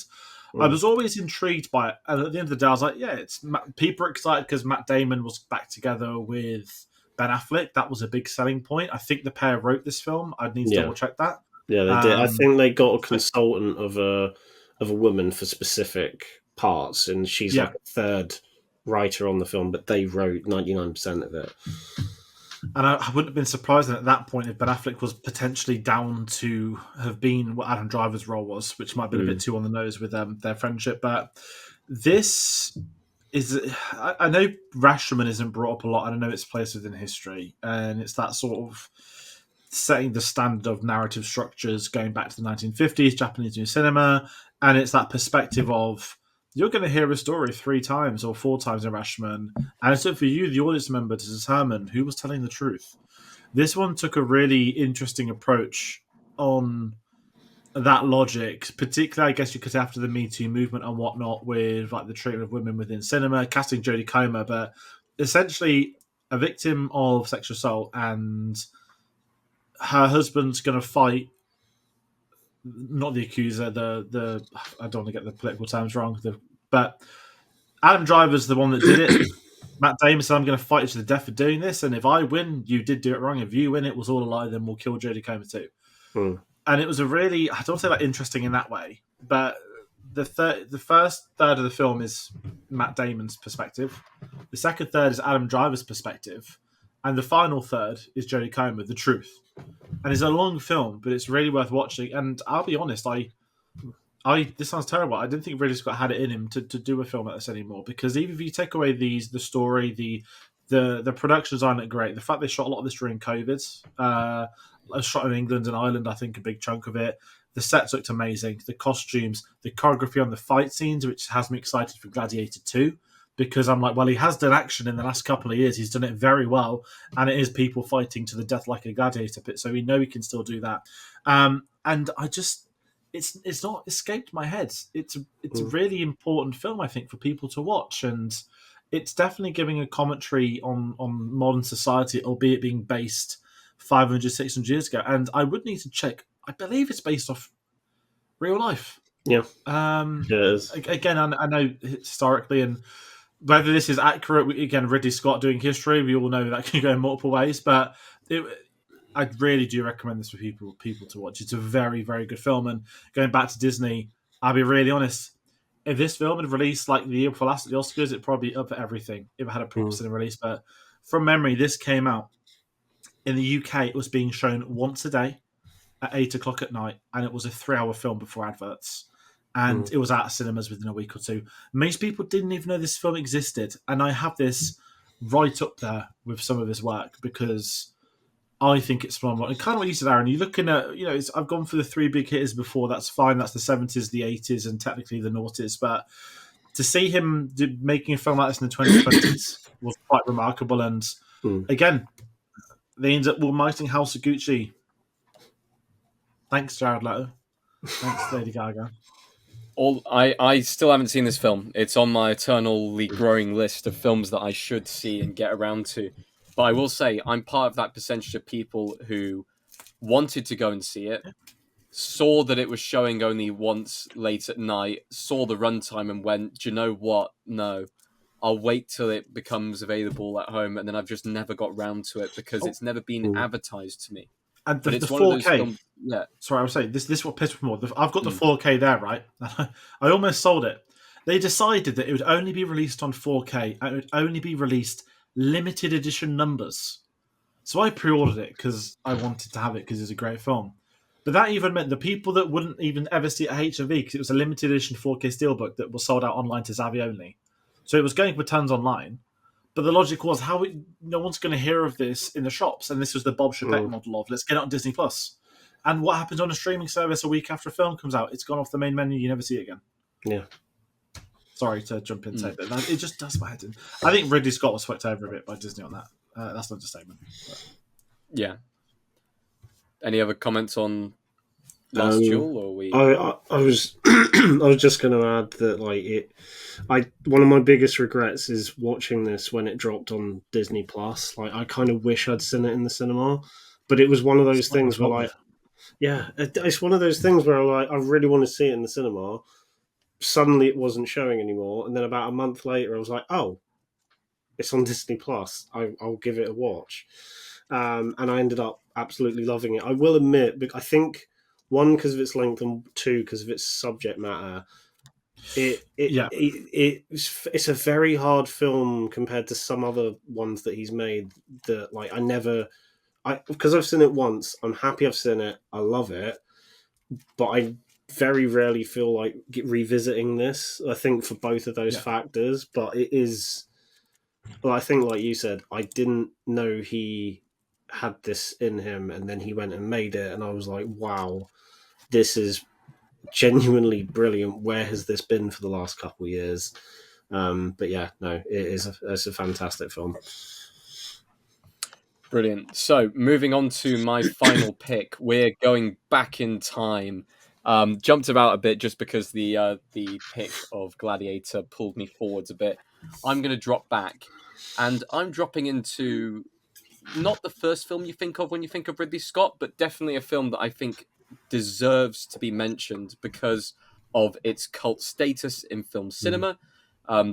I was always intrigued by it. And at the end of the day, I was like, yeah, people are excited because Matt Damon was back together with Ben Affleck. That was a big selling point. I think the pair wrote this film. I'd need to double check that. Yeah, they did. I think they got a consultant of a woman for specific parts, and she's like a third writer on the film, but they wrote 99% of it. And I wouldn't have been surprised at that point if Ben Affleck was potentially down to have been what Adam Driver's role was, which might have been a bit too on the nose with their friendship. But this is, I know Rashomon isn't brought up a lot, and I know it's placed within history, and it's that sort of setting the standard of narrative structures going back to the 1950s, Japanese new cinema, and it's that perspective of, you're going to hear a story 3 times or 4 times in Rashomon, and it's up for you, the audience member, to determine who was telling the truth. This one took a really interesting approach on that logic, particularly, I guess you could say after the Me Too movement and whatnot, with like the treatment of women within cinema, casting Jodie Comer, but essentially a victim of sexual assault, and her husband's going to fight, not the accuser, the I don't want to get the political terms wrong, but Adam Driver's the one that did it. Matt Damon said, I'm going to fight you to the death for doing this, and if I win, you did do it wrong. If you win, it was all a lie, then we'll kill Jodie Comer too. And it was a really, I don't say that interesting in that way, but the first third of the film is Matt Damon's perspective. The second third is Adam Driver's perspective. And the final third is Jodie Comer, the truth. And it's a long film, but it's really worth watching. And I'll be honest, this sounds terrible. I didn't think Ridley Scott had it in him to do a film like this anymore, because even if you take away the story, the production design looked great. The fact they shot a lot of this during COVID, shot in England and Ireland, I think a big chunk of it. The sets looked amazing. The costumes, the choreography on the fight scenes, which has me excited for Gladiator II, because I'm like, well, he has done action in the last couple of years. He's done it very well, and it is people fighting to the death like a gladiator pit. So we know he can still do that. And I just, it's not escaped my head. It's a really important film, I think, for people to watch, and it's definitely giving a commentary on modern society, albeit being based 500, 600 years ago. And I would need to check. I believe it's based off real life. Yeah. It is. Again, I know historically, and whether this is accurate, again, Ridley Scott doing history, we all know that can go in multiple ways, but I really do recommend this for people to watch. It's a very, very good film. And going back to Disney, I'll be really honest, if this film had released like the year before last at the Oscars, it'd probably be up for everything if it had a proper cinema release. But from memory, this came out in the UK. It was being shown once a day at 8 o'clock at night, and it was a 3-hour film before adverts. And it was out of cinemas within a week or two. Most people didn't even know this film existed, and I have this right up there with some of his work because I think it's phenomenal. And kind of what you said, Aaron, you're looking at, I've gone for the 3 big hitters before. That's fine. That's the 70s, the 80s, and technically the noughties. But to see him making a film like this in the 2020s was quite remarkable. And again, they ended up almighting House of Gucci. Thanks, Jared Leto. Thanks, Lady Gaga. I still haven't seen this film. It's on my eternally growing list of films that I should see and get around to. But I will say, I'm part of that percentage of people who wanted to go and see it, saw that it was showing only once late at night, saw the runtime and went, do you know what? No, I'll wait till it becomes available at home. And then I've just never got round to it because it's never been advertised to me. And but it's the 4K, one of those films, yeah. Sorry, I was saying, this is what pissed me more. I've got the 4K there, right? I almost sold it. They decided that it would only be released on 4K and it would only be released limited edition numbers. So I pre-ordered it because I wanted to have it because it's a great film. But that even meant the people that wouldn't even ever see it at HMV because it was a limited edition 4K steelbook that was sold out online to Zavvi only. So it was going for tons online. But the logic was, no one's going to hear of this in the shops. And this was the Bob Chapek model of, let's get it on Disney+. And what happens on a streaming service a week after a film comes out? It's gone off the main menu, you never see it again. Yeah. Sorry to jump in and say that. It just does my head in. I think Ridley Scott was fucked over a bit by Disney on that. That's not a statement. But. Yeah. Any other comments on Last Duel? Or we? I was I was just going to add that one of my biggest regrets is watching this when it dropped on Disney Plus. Like I kind of wish I'd seen it in the cinema, but it was one of those things where it's one of those things where I really want to see it in the cinema. Suddenly it wasn't showing anymore, and then about a month later I was like, oh, it's on Disney Plus. I'll give it a watch, and I ended up absolutely loving it. I will admit, I think 1 because of its length and 2 because of its subject matter. It's a very hard film compared to some other ones that he's made. That because I've seen it once, I'm happy I've seen it. I love it, but I very rarely feel like revisiting this. I think for both of those factors, but it is. Well, I think, like you said, I didn't know he had this in him, and then he went and made it, and I was like, wow, this is genuinely brilliant. Where has this been for the last couple of years? But yeah, no, it's a fantastic film. Brilliant. So moving on to my final pick, we're going back in time Jumped about a bit just because the pick of Gladiator pulled me forwards a bit. I'm going to drop back, and I'm dropping into not the first film you think of when you think of Ridley Scott, but definitely a film that I think deserves to be mentioned because of its cult status in film cinema,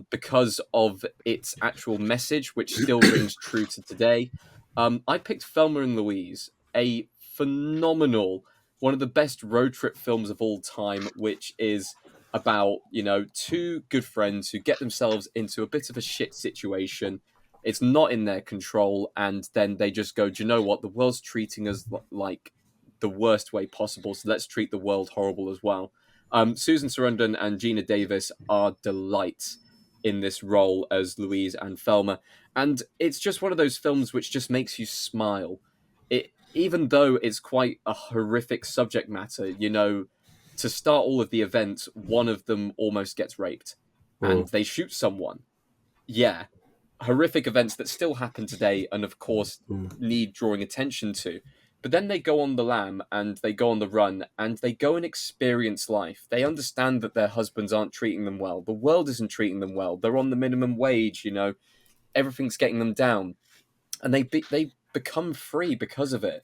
because of its actual message, which still rings true to today. I picked Thelma and Louise, a phenomenal, one of the best road trip films of all time, which is about, two good friends who get themselves into a bit of a shit situation. It's not in their control, and then they just go, do you know what? The world's treating us like the worst way possible, so let's treat the world horrible as well. Susan Sarandon and Gina Davis are delights in this role as Louise and Thelma, and it's just one of those films which just makes you smile. Even though it's quite a horrific subject matter, to start all of the events, one of them almost gets raped, and they shoot someone. Yeah, horrific events that still happen today and of course need drawing attention to. But then they go on the lam and they go on the run and they go and experience life. They understand that their husbands aren't treating them well. The world isn't treating them well. They're on the minimum wage, everything's getting them down. And they become free because of it.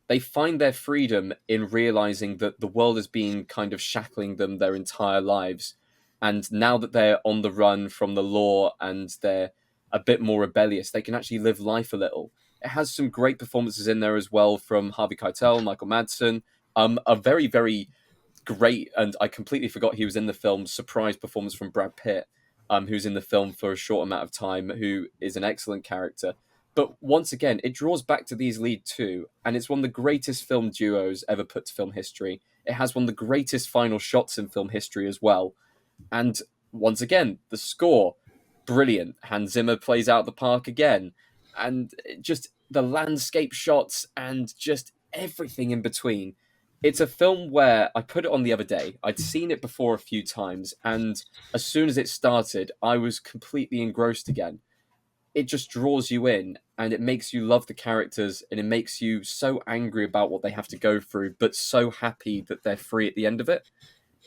They find their freedom in realizing that the world has been kind of shackling them their entire lives. And now that they're on the run from the law and they're a bit more rebellious, they can actually live life a little. It has some great performances in there as well from Harvey Keitel, Michael Madsen. A very, very great, and I completely forgot he was in the film, surprise performance from Brad Pitt, who's in the film for a short amount of time, who is an excellent character. But once again, it draws back to these lead two, and it's one of the greatest film duos ever put to film history. It has one of the greatest final shots in film history as well. And once again, the score, brilliant. Hans Zimmer plays out the park again. And just the landscape shots and just everything in between. It's a film where I put it on the other day. I'd seen it before a few times, and as soon as it started, I was completely engrossed again. It just draws you in and it makes you love the characters and it makes you so angry about what they have to go through, but so happy that they're free at the end of it.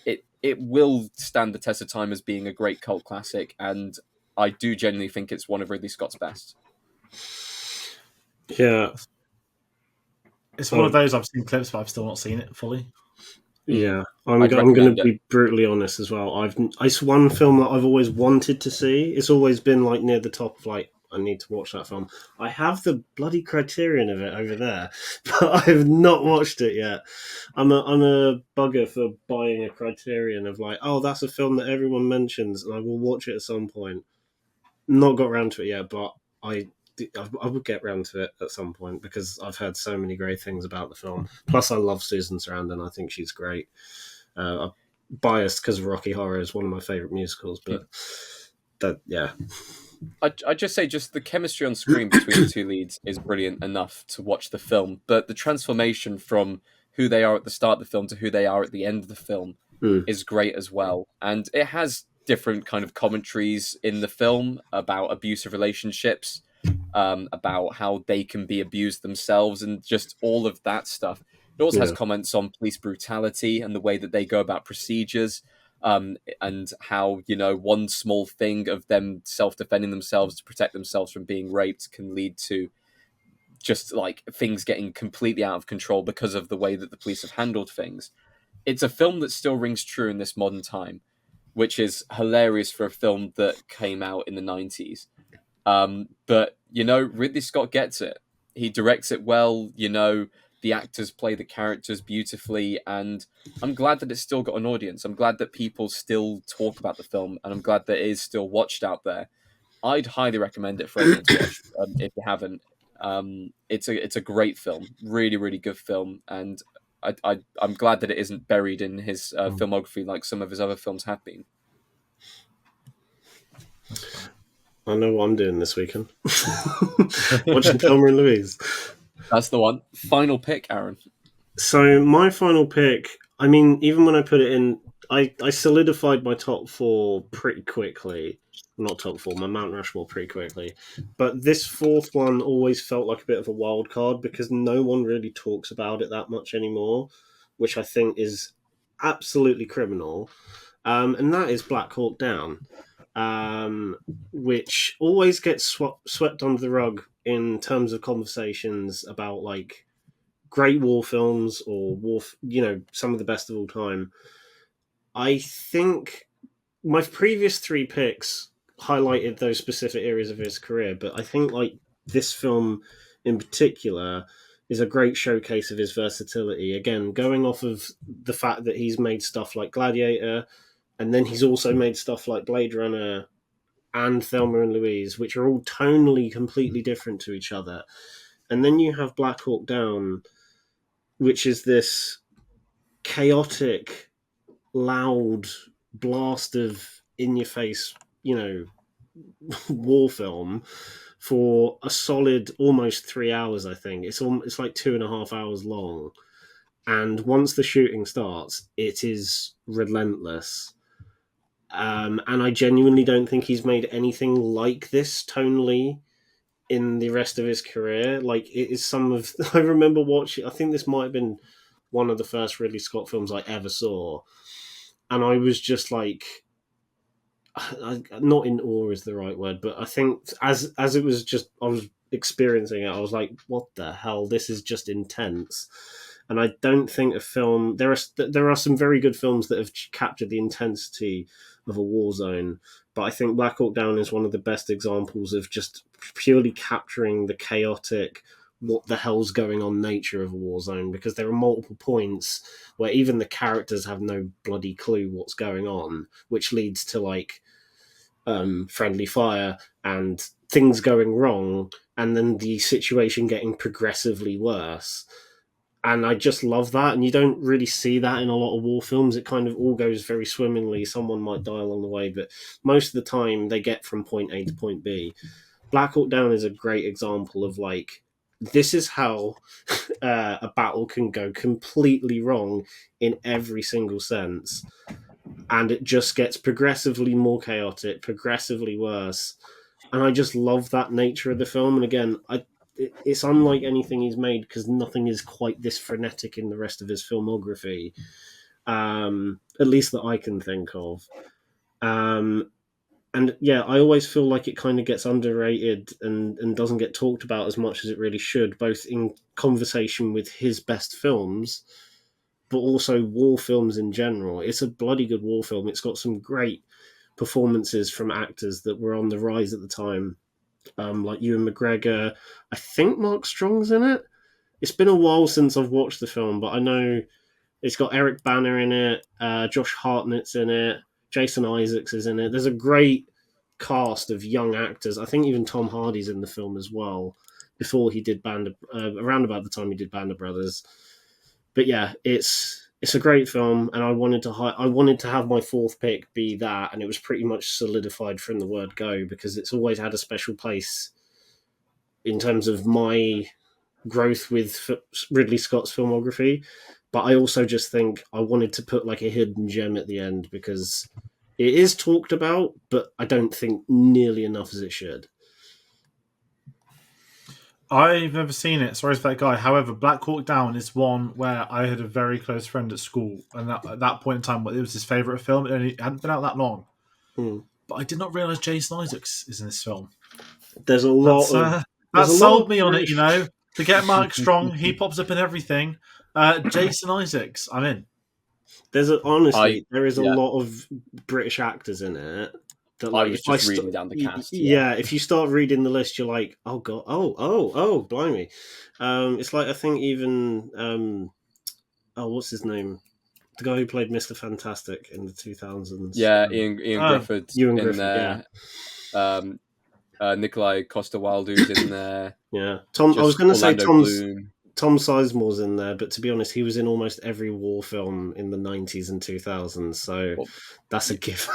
It will stand the test of time as being a great cult classic, and I do genuinely think it's one of Ridley Scott's best. Yeah. It's one of those I've seen clips, but I've still not seen it fully. Yeah, I'm going to be brutally honest as well. It's one film that I've always wanted to see. It's always been like near the top of like, I need to watch that film. I have the bloody Criterion of it over there, but I have not watched it yet. I'm a bugger for buying a Criterion of like, oh, that's a film that everyone mentions, and I will watch it at some point. Not got around to it yet, but I would get round to it at some point because I've heard so many great things about the film. Plus, I love Susan Sarandon. I think she's great. I'm biased because Rocky Horror is one of my favourite musicals, but yeah. I'd just say just the chemistry on screen between the two leads is brilliant enough to watch the film, but the transformation from who they are at the start of the film to who they are at the end of the film is great as well. And it has different kind of commentaries in the film about abusive relationships, about how they can be abused themselves and just all of that stuff. It also has comments on police brutality and the way that they go about procedures, and how, one small thing of them self-defending themselves to protect themselves from being raped can lead to just like things getting completely out of control because of the way that the police have handled things. It's a film that still rings true in this modern time, which is hilarious for a film that came out in the 90s. But, Ridley Scott gets it. He directs it well, the actors play the characters beautifully, and I'm glad that it's still got an audience. I'm glad that people still talk about the film, and I'm glad that it is still watched out there. I'd highly recommend it for everyone to watch if you haven't. It's a great film, really, really good film, and I'm glad that it isn't buried in his filmography like some of his other films have been. I know what I'm doing this weekend. Watching Thelma and Louise. That's the one. Final pick, Aaron. So my final pick, I mean, even when I put it in, I solidified my top four pretty quickly. Not top four, my Mount Rushmore pretty quickly. But this fourth one always felt like a bit of a wild card because no one really talks about it that much anymore, which I think is absolutely criminal, and that is Black Hawk Down, which always gets swept under the rug in terms of conversations about like great war films or some of the best of all time. I think my previous three picks highlighted those specific areas of his career, but I think like this film in particular is a great showcase of his versatility. Again, going off of the fact that he's made stuff like Gladiator, and then he's also made stuff like Blade Runner and Thelma and Louise, which are all tonally completely different to each other. And then you have Black Hawk Down, which is this chaotic, loud blast of in your face, war film for a solid almost 3 hours. I think it's like 2.5 hours long, and once the shooting starts, it is relentless. And I genuinely don't think he's made anything like this tonally in the rest of his career. Like it is some of I remember watching. I think this might have been one of the first Ridley Scott films I ever saw, and I was just like, not in awe is the right word, but I think as it was just I was experiencing it, I was like, what the hell? This is just intense. And I don't think a film there are some very good films that have captured the intensity of a war zone, but I think Black Hawk Down is one of the best examples of just purely capturing the chaotic, what the hell's going on nature of a war zone, because there are multiple points where even the characters have no bloody clue what's going on, which leads to like friendly fire and things going wrong, and then the situation getting progressively worse. And I just love that, and you don't really see that in a lot of war films. It kind of all goes very swimmingly. Someone might die along the way, but most of the time they get from point A to point B. Black Hawk Down is a great example of like, this is how a battle can go completely wrong in every single sense, and it just gets progressively more chaotic, progressively worse. And I just love that nature of the film. And again, it's unlike anything he's made because nothing is quite this frenetic in the rest of his filmography, at least that I can think of. And yeah, I always feel like it kind of gets underrated and doesn't get talked about as much as it really should, both in conversation with his best films, but also war films in general. It's a bloody good war film. It's got some great performances from actors that were on the rise at the time, like Ewan McGregor. I think Mark Strong's in it. It's been a while since I've watched the film, but I know it's got Eric Bana in it, Josh Hartnett's in it, Jason Isaacs is in it. There's a great cast of young actors. I think even Tom Hardy's in the film as well, before he did around about the time he did Band of Brothers. But yeah, it's a great film, and I wanted to have my fourth pick be that, and it was pretty much solidified from the word go, because it's always had a special place in terms of my growth with Ridley Scott's filmography. But I also just think I wanted to put like a hidden gem at the end, because it is talked about, but I don't think nearly enough as it should. I've never seen it. Sorry for that guy. However, Black Hawk Down is one where I had a very close friend at school, and at that point in time, it was his favourite film. It hadn't been out that long, but I did not realise Jason Isaacs is in this film. There's a lot that sold me on it. To get Mark Strong, he pops up in everything. Jason Isaacs, I'm in. There is a lot of British actors in it. That, like, I was just reading down the cast. Yeah, if you start reading the list, you're like, oh god, oh, blimey. It's like, I think even what's his name? The guy who played Mr. Fantastic in the 2000s. Yeah, Ian Griffith. Ewan Griffith, there. Yeah. Nikolai Coster-Waldau's in there. Yeah, I was going to say Tom Sizemore's in there, but to be honest, he was in almost every war film in the 90s and 2000s, so that's a given.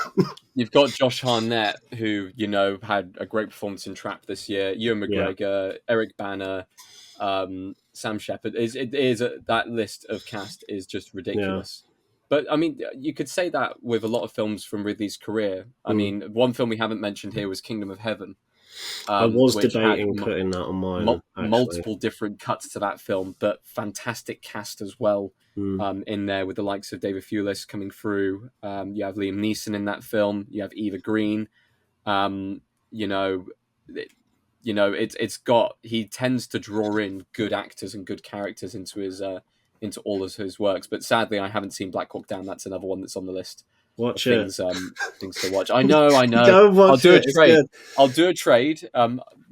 You've got Josh Hartnett, who, had a great performance in Trap this year, Ewan McGregor, Eric Bana, Sam Shepard. That list of cast is just ridiculous. Yeah. But, I mean, you could say that with a lot of films from Ridley's career. I mean, one film we haven't mentioned here was Kingdom of Heaven. I was which had debating putting that on mine, actually. multiple different cuts to that film, but fantastic cast as well. In there with the likes of David Thewlis coming through. You have Liam Neeson in that film. You have Eva Green. You know, it's got, he tends to draw in good actors and good characters into all of his works. But sadly, I haven't seen Black Hawk Down. That's another one that's on the list. Watch it. Things to watch. I know. Go watch I'll do it. a trade. I'll do a trade.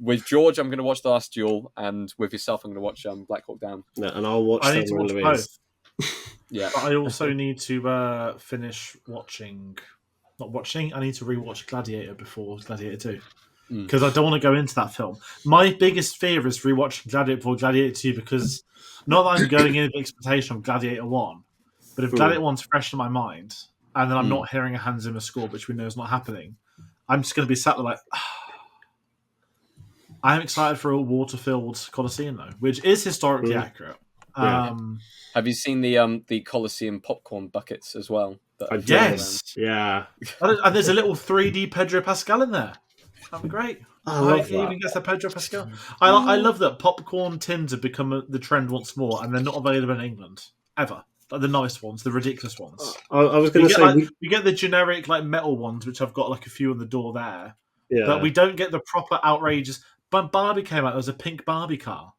With George, I'm going to watch The Last Duel, and with yourself, I'm going to watch Black Hawk Down. Yeah, and I'll watch. I need to watch both. Yeah, but I also need to finish watching. Not watching. I need to rewatch Gladiator before Gladiator 2 because I don't want to go into that film. My biggest fear is rewatching Gladiator before Gladiator 2 because not that I'm going in with the expectation of Gladiator 1, but if Gladiator 1's fresh in my mind and then I'm not hearing a Hans Zimmer score, which we know is not happening, I'm just going to be sat there like. I'm excited for a water-filled Colosseum though, which is historically accurate. Yeah. Have you seen the Colosseum popcorn buckets as well? Yes. Yeah. And there's a little 3D Pedro Pascal in there. That'd be great. I love He that. even gets a Pedro Pascal. I love that popcorn tins have become the trend once more, and they're not available in England ever. Like the nice ones, the ridiculous ones. I was going to say we get the generic like metal ones, which I've got like a few on the door there, yeah. but we don't get the proper outrageous. When Barbie came out, there was a pink Barbie car.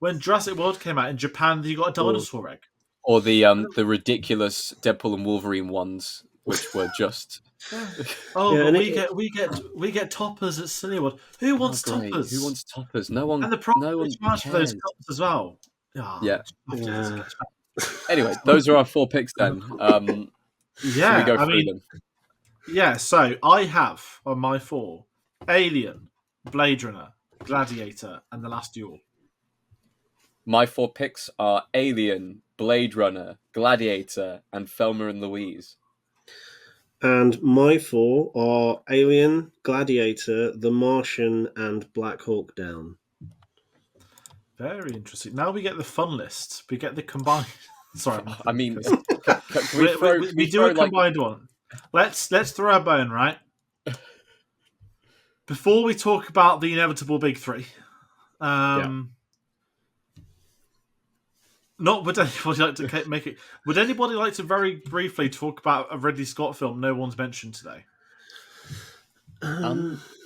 When Jurassic World came out in Japan, you got a dinosaur egg. Or the ridiculous Deadpool and Wolverine ones, which were just. We get toppers at Cineworld. Who wants toppers? Who wants toppers? No one. And the price no one charge for those cups as well. Yeah. Anyway, those are our 4 picks then. Should we go through them? Yeah. So I have on my 4 Alien, Blade Runner, Gladiator, and The Last Duel. My 4 picks are Alien, Blade Runner, Gladiator, and Thelma and Louise. And my 4 are Alien, Gladiator, The Martian, and Black Hawk Down. Very interesting. Now we get the fun list. We get the combined. Sorry, I mean, we do a combined one. Let's throw a bone, right? Before we talk about the inevitable big 3. Not would anybody like to make it? Would anybody like to very briefly talk about a Ridley Scott film no one's mentioned today?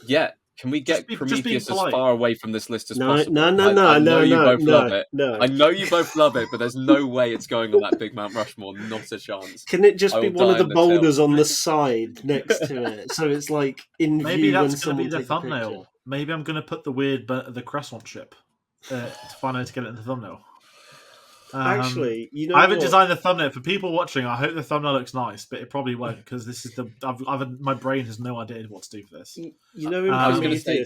Yeah. Can we get Prometheus as far away from this list as possible? No. I know you both love it. I know you both love it, but there's no way it's going on that big Mount Rushmore. Not a chance. Can it just be one of the boulders on the side next to it, so it's like in Maybe view that's when going to be someone the takes a picture? thumbnail. Maybe I'm going to put the croissant chip to find out to get it in the thumbnail. Actually, you know, I haven't designed the thumbnail for people watching. I hope the thumbnail looks nice, but it probably won't because this is my brain has no idea what to do for this. You know, I was going to say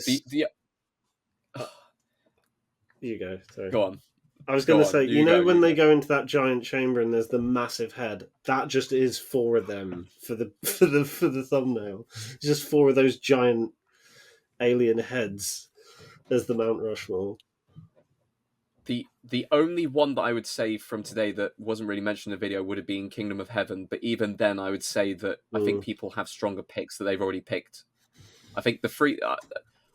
You go. Sorry. Go on. I was going to say, when they go into that giant chamber and there's the massive head, that just is 4 of them for the thumbnail. Just 4 of those giant alien heads as the Mount Rushmore. The only one that I would say from today that wasn't really mentioned in the video would have been Kingdom of Heaven, but even then I would say that I think people have stronger picks that they've already picked. I think the 3...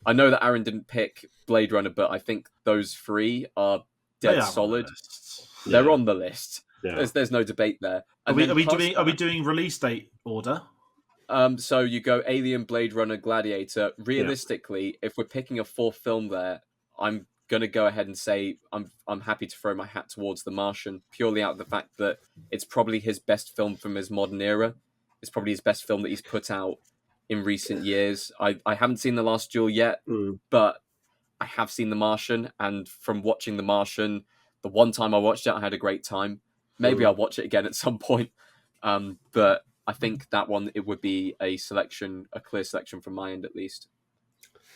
I know that Aaron didn't pick Blade Runner, but I think those 3 are dead solid. They're on the list. Yeah. There's no debate there. Are we doing release date order? So you go Alien, Blade Runner, Gladiator. Realistically, if we're picking a 4th film there, I'm going to go ahead and say I'm happy to throw my hat towards The Martian, purely out of the fact that it's probably his best film from his modern era. It's probably his best film that he's put out in recent years. I haven't seen The Last Duel yet, but I have seen The Martian, and from watching The Martian, the one time I watched it, I had a great time. Maybe I'll watch it again at some point, but I think that one, it would be a clear selection from my end at least.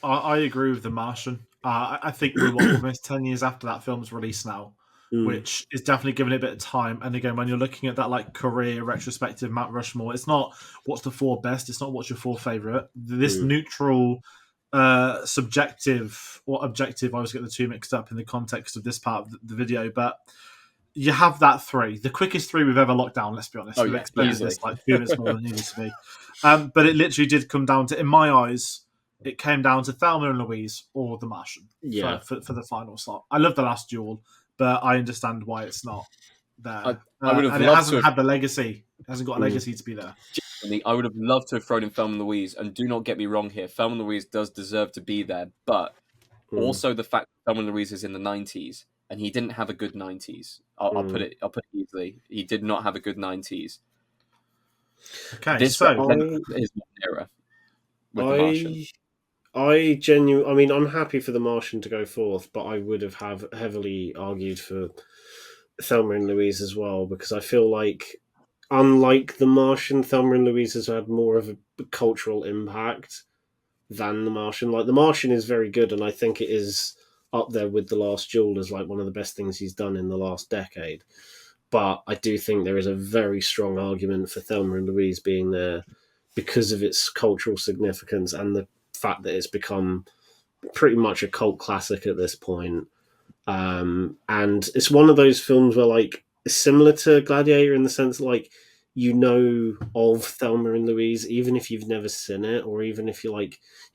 I agree with The Martian. I think we're almost 10 years after that film's release now, which is definitely giving it a bit of time. And again, when you're looking at that like career retrospective Mount Rushmore, it's not what's the 4 best, it's not what's your 4 favourite. This neutral, subjective or objective, I always get the 2 mixed up in the context of this part of the video, but you have that 3, the quickest 3 we've ever locked down, let's be honest. We've explained this like 2 minutes more than it needed to be. But it literally did come down to, in my eyes, it came down to Thelma and Louise or The Martian for the final slot. I love The Last Duel, but I understand why it's not there. I would have and it loved hasn't had the legacy. It hasn't got a legacy to be there. I would have loved to have thrown in Thelma and Louise, and do not get me wrong here, Thelma and Louise does deserve to be there, but also the fact that Thelma and Louise is in the 90s, and he didn't have a good 90s. I'll put it easily. He did not have a good 90s. Okay, this so is an era with The Martian. I mean, I'm happy for The Martian to go fourth, but I would have heavily argued for Thelma and Louise as well, because I feel like, unlike The Martian, Thelma and Louise has had more of a cultural impact than The Martian. Like, The Martian is very good, and I think it is up there with The Last Duel as like one of the best things he's done in the last decade. But I do think there is a very strong argument for Thelma and Louise being there because of its cultural significance and the fact that it's become pretty much a cult classic at this point. And it's one of those films where, like, it's similar to Gladiator in the sense that, like, you know of Thelma and Louise, even if you've never seen it, or even if you're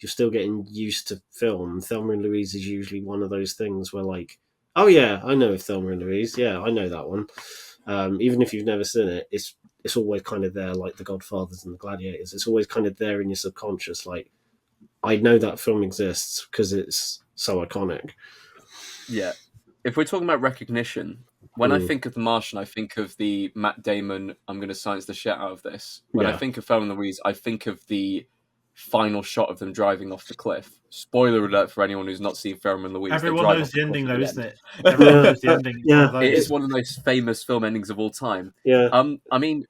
still getting used to film. Thelma and Louise is usually one of those things where, like, oh yeah, I know Thelma and Louise. Yeah, I know that one. Even if you've never seen it, it's always kind of there, like The Godfathers and The Gladiators. It's always kind of there in your subconscious. Like, I know that film exists because it's so iconic. Yeah. If we're talking about recognition, when I think of The Martian, I think of the Matt Damon, I'm going to science the shit out of this. When I think of Thelma and Louise, I think of the final shot of them driving off the cliff. Spoiler alert for anyone who's not seen Thelma and Louise. Everyone knows the ending, though, isn't it? Everyone knows the ending. Yeah. It is one of the most famous film endings of all time. Yeah. I mean,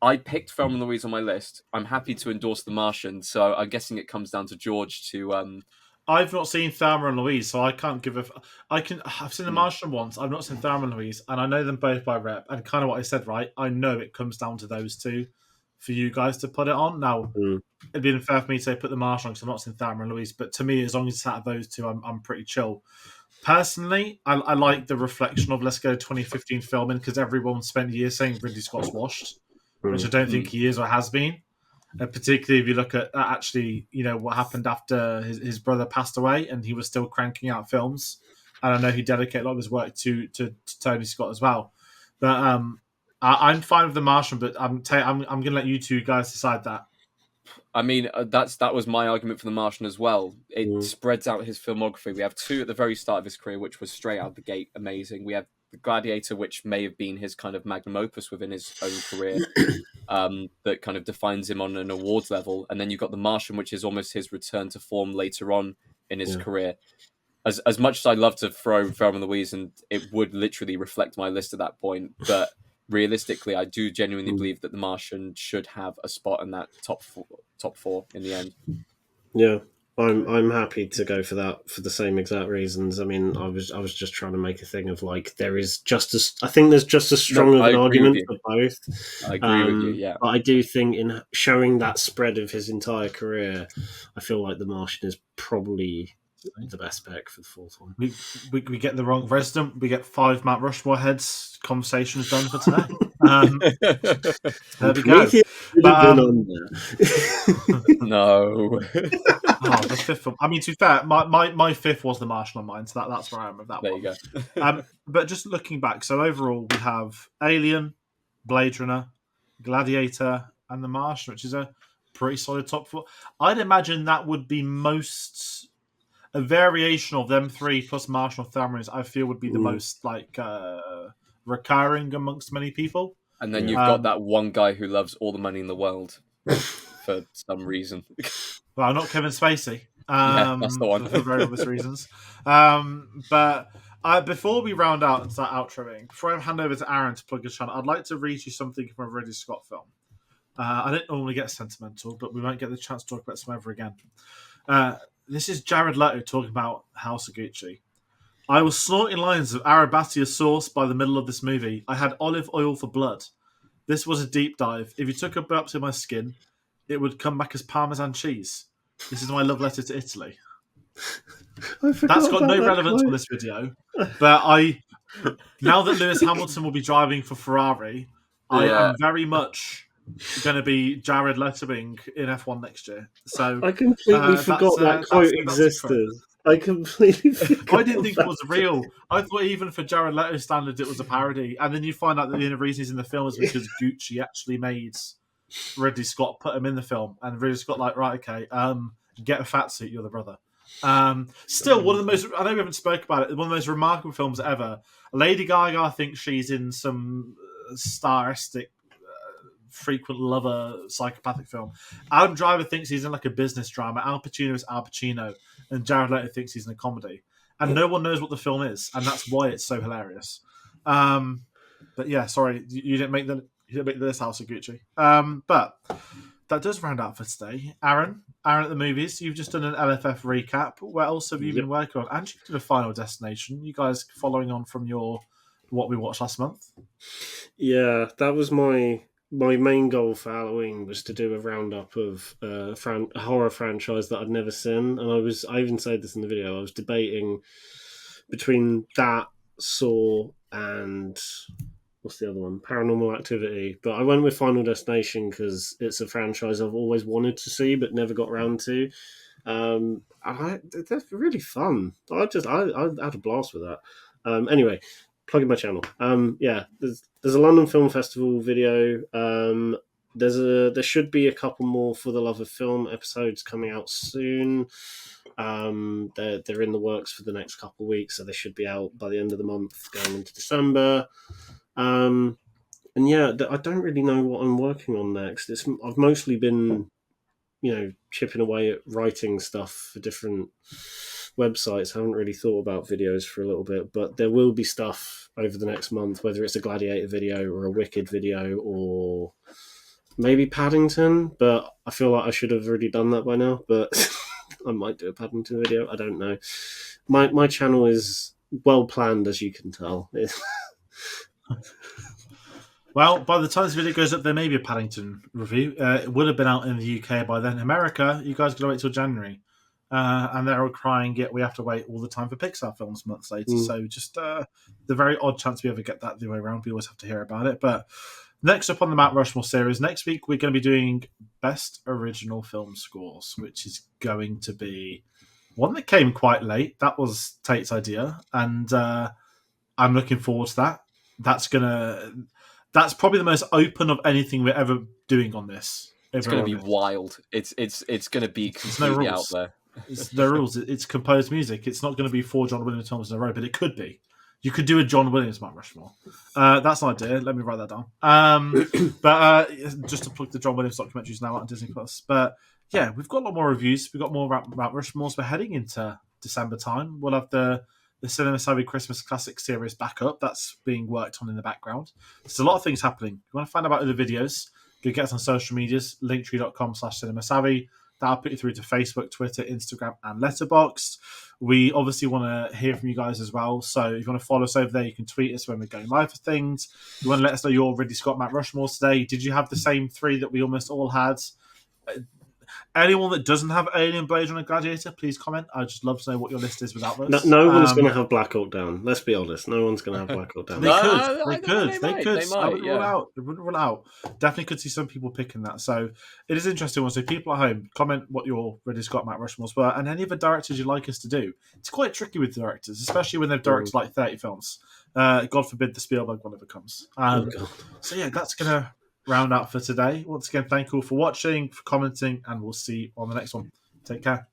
I picked Thelma and Louise on my list. I'm happy to endorse The Martian, so I'm guessing it comes down to George to... I've not seen Thelma and Louise, so I can't give a... I've seen The Martian once. I've not seen Thelma and Louise, and I know them both by rep. And kind of what I said, right? I know it comes down to those two for you guys to put it on. Now, it'd be unfair for me to say put The Martian on because I've not seen Thelma and Louise, but to me, as long as it's out of those two, I'm pretty chill. Personally, I like the reflection of let's go 2015 filming because everyone spent years saying Ridley Scott's washed, which I don't think he is or has been. Particularly if you look at actually, what happened after his brother passed away and he was still cranking out films. And I know he dedicated a lot of his work to Tony Scott as well. But I'm fine with The Martian, but I'm going to let you two guys decide that. I mean, that was my argument for The Martian as well. It spreads out his filmography. We have two at the very start of his career, which was straight out the gate amazing. We have The Gladiator, which may have been his kind of magnum opus within his own career, that kind of defines him on an awards level. And then you've got The Martian, which is almost his return to form later on in his career. As much as I'd love to throw Thelma and Louise, and it would literally reflect my list at that point, but realistically, I do genuinely believe that The Martian should have a spot in that top four in the end. Yeah, I'm happy to go for that for the same exact reasons. I mean, I was just trying to make a thing of like there is just as I think there's just as strong of an argument for both. I agree with you. Yeah, but I do think in showing that spread of his entire career, I feel like The Martian is probably the best pick for the fourth one. We get the wrong resident. We get 5 Mount Rushmore heads. Conversation is done for today. There we go. But, no. The fifth one. I mean, to be fair, my fifth was The Martian on mine, so that's where I am with that there one. There you go. But just looking back, so overall we have Alien, Blade Runner, Gladiator, and The Martian, which is a pretty solid top 4. I'd imagine that would be a variation of them 3 plus Martian or Thelma, I feel would be the most recurring amongst many people. And then you've got that one guy who loves all the money in the world for some reason. Well, not Kevin Spacey. That's the one. For very obvious reasons. But before we round out and start outroing, before I hand over to Aaron to plug his channel, I'd like to read you something from a Ridley Scott film. I don't normally get sentimental, but we won't get the chance to talk about some ever again. This is Jared Leto talking about House of Gucci. I was snorting lines of Arabatia sauce by the middle of this movie. I had olive oil for blood. This was a deep dive. If you took a bite up to my skin, it would come back as Parmesan cheese. This is my love letter to Italy. That's got no relevance on this video, but now that Lewis Hamilton will be driving for Ferrari, I am very much going to be Jared Letterman in F1 next year. So I completely forgot that quote existed. I completely forgot. I didn't think it was real. I thought even for Jared Leto standards it was a parody. And then you find out that the only reason he's in the film is because Gucci actually made Ridley Scott put him in the film. And Ridley Scott like, right, okay, get a fat suit, you're the brother. Still, one of the most, I know we haven't spoke about it, one of the most remarkable films ever. Lady Gaga thinks she's in some staristic frequent lover psychopathic film. Adam Driver thinks he's in like a business drama. Al Pacino is Al Pacino, and Jared Leto thinks he's in a comedy. And no one knows what the film is, and that's why it's so hilarious. But yeah, sorry, you didn't make this House of Gucci. But that does round out for today. Aaron at the movies. You've just done an LFF recap. What else have you been working on? And you did a Final Destination. You guys following on from what we watched last month? Yeah, that was my main goal for Halloween, was to do a roundup of a horror franchise that I'd never seen. And I even said this in the video, I was debating between that, Saw, and what's the other one? Paranormal Activity. But I went with Final Destination because it's a franchise I've always wanted to see but never got around to. They're really fun. I had a blast with that. Anyway, plugging my channel. There's a London Film Festival video. There should be a couple more For the Love of Film episodes coming out soon. They're in the works for the next couple of weeks, so they should be out by the end of the month, going into December. I don't really know what I'm working on next. I've mostly been, chipping away at writing stuff for different websites. I haven't really thought about videos for a little bit, but there will be stuff over the next month, whether it's a Gladiator video or a Wicked video or maybe Paddington, but I feel like I should have already done that by now, but I might do a Paddington video. I don't know. My channel is well planned, as you can tell. Well, by the time this video goes up, there may be a Paddington review. It would have been out in the UK by then. America, you guys got to wait till January. And they're all crying, yet we have to wait all the time for Pixar films months later. So just the very odd chance we ever get that the way around. We always have to hear about it. But next up on the Mount Rushmore series, next week we're going to be doing Best Original Film Scores, which is going to be one that came quite late. That was Tate's idea. And I'm looking forward to that. That's probably the most open of anything we're ever doing on this. It's going to be wild. It's going to be completely out there. It's the rules. It's composed music. It's not going to be 4 John Williams films in a row, but it could be. You could do a John Williams Mount Rushmore. That's an idea. Let me write that down. But just to plug the John Williams documentaries now out on Disney Plus. But yeah, we've got a lot more reviews. We've got more about Mount Rushmores. We're heading into December time. We'll have the Cinema Savvy Christmas Classic series back up. That's being worked on in the background. There's a lot of things happening. If you want to find out about other videos, go get us on social medias, linktree.com/cinemasavvy. That'll put you through to Facebook, Twitter, Instagram, and Letterboxd. We obviously want to hear from you guys as well. So if you want to follow us over there, you can tweet us when we're going live for things. You want to let us know your Ridley Scott Mount Rushmore today. Did you have the same 3 that we almost all had? Anyone that doesn't have Alien, Blade Runner, Gladiator, please comment. I'd just love to know what your list is without those. No one's going to have Black Hawk Down. Let's be honest. No one's going to have Black Hawk Down. They could. I wouldn't rule out. Definitely could see some people picking that. So it is interesting. So people at home, comment what your Ridley Scott Mount Rushmores were, and any of the directors you'd like us to do. It's quite tricky with directors, especially when they've directed like 30 films. God forbid the Spielberg one ever comes. So yeah, that's going to round out for today. Once again, thank you all for watching, for commenting, and we'll see you on the next one. Take care.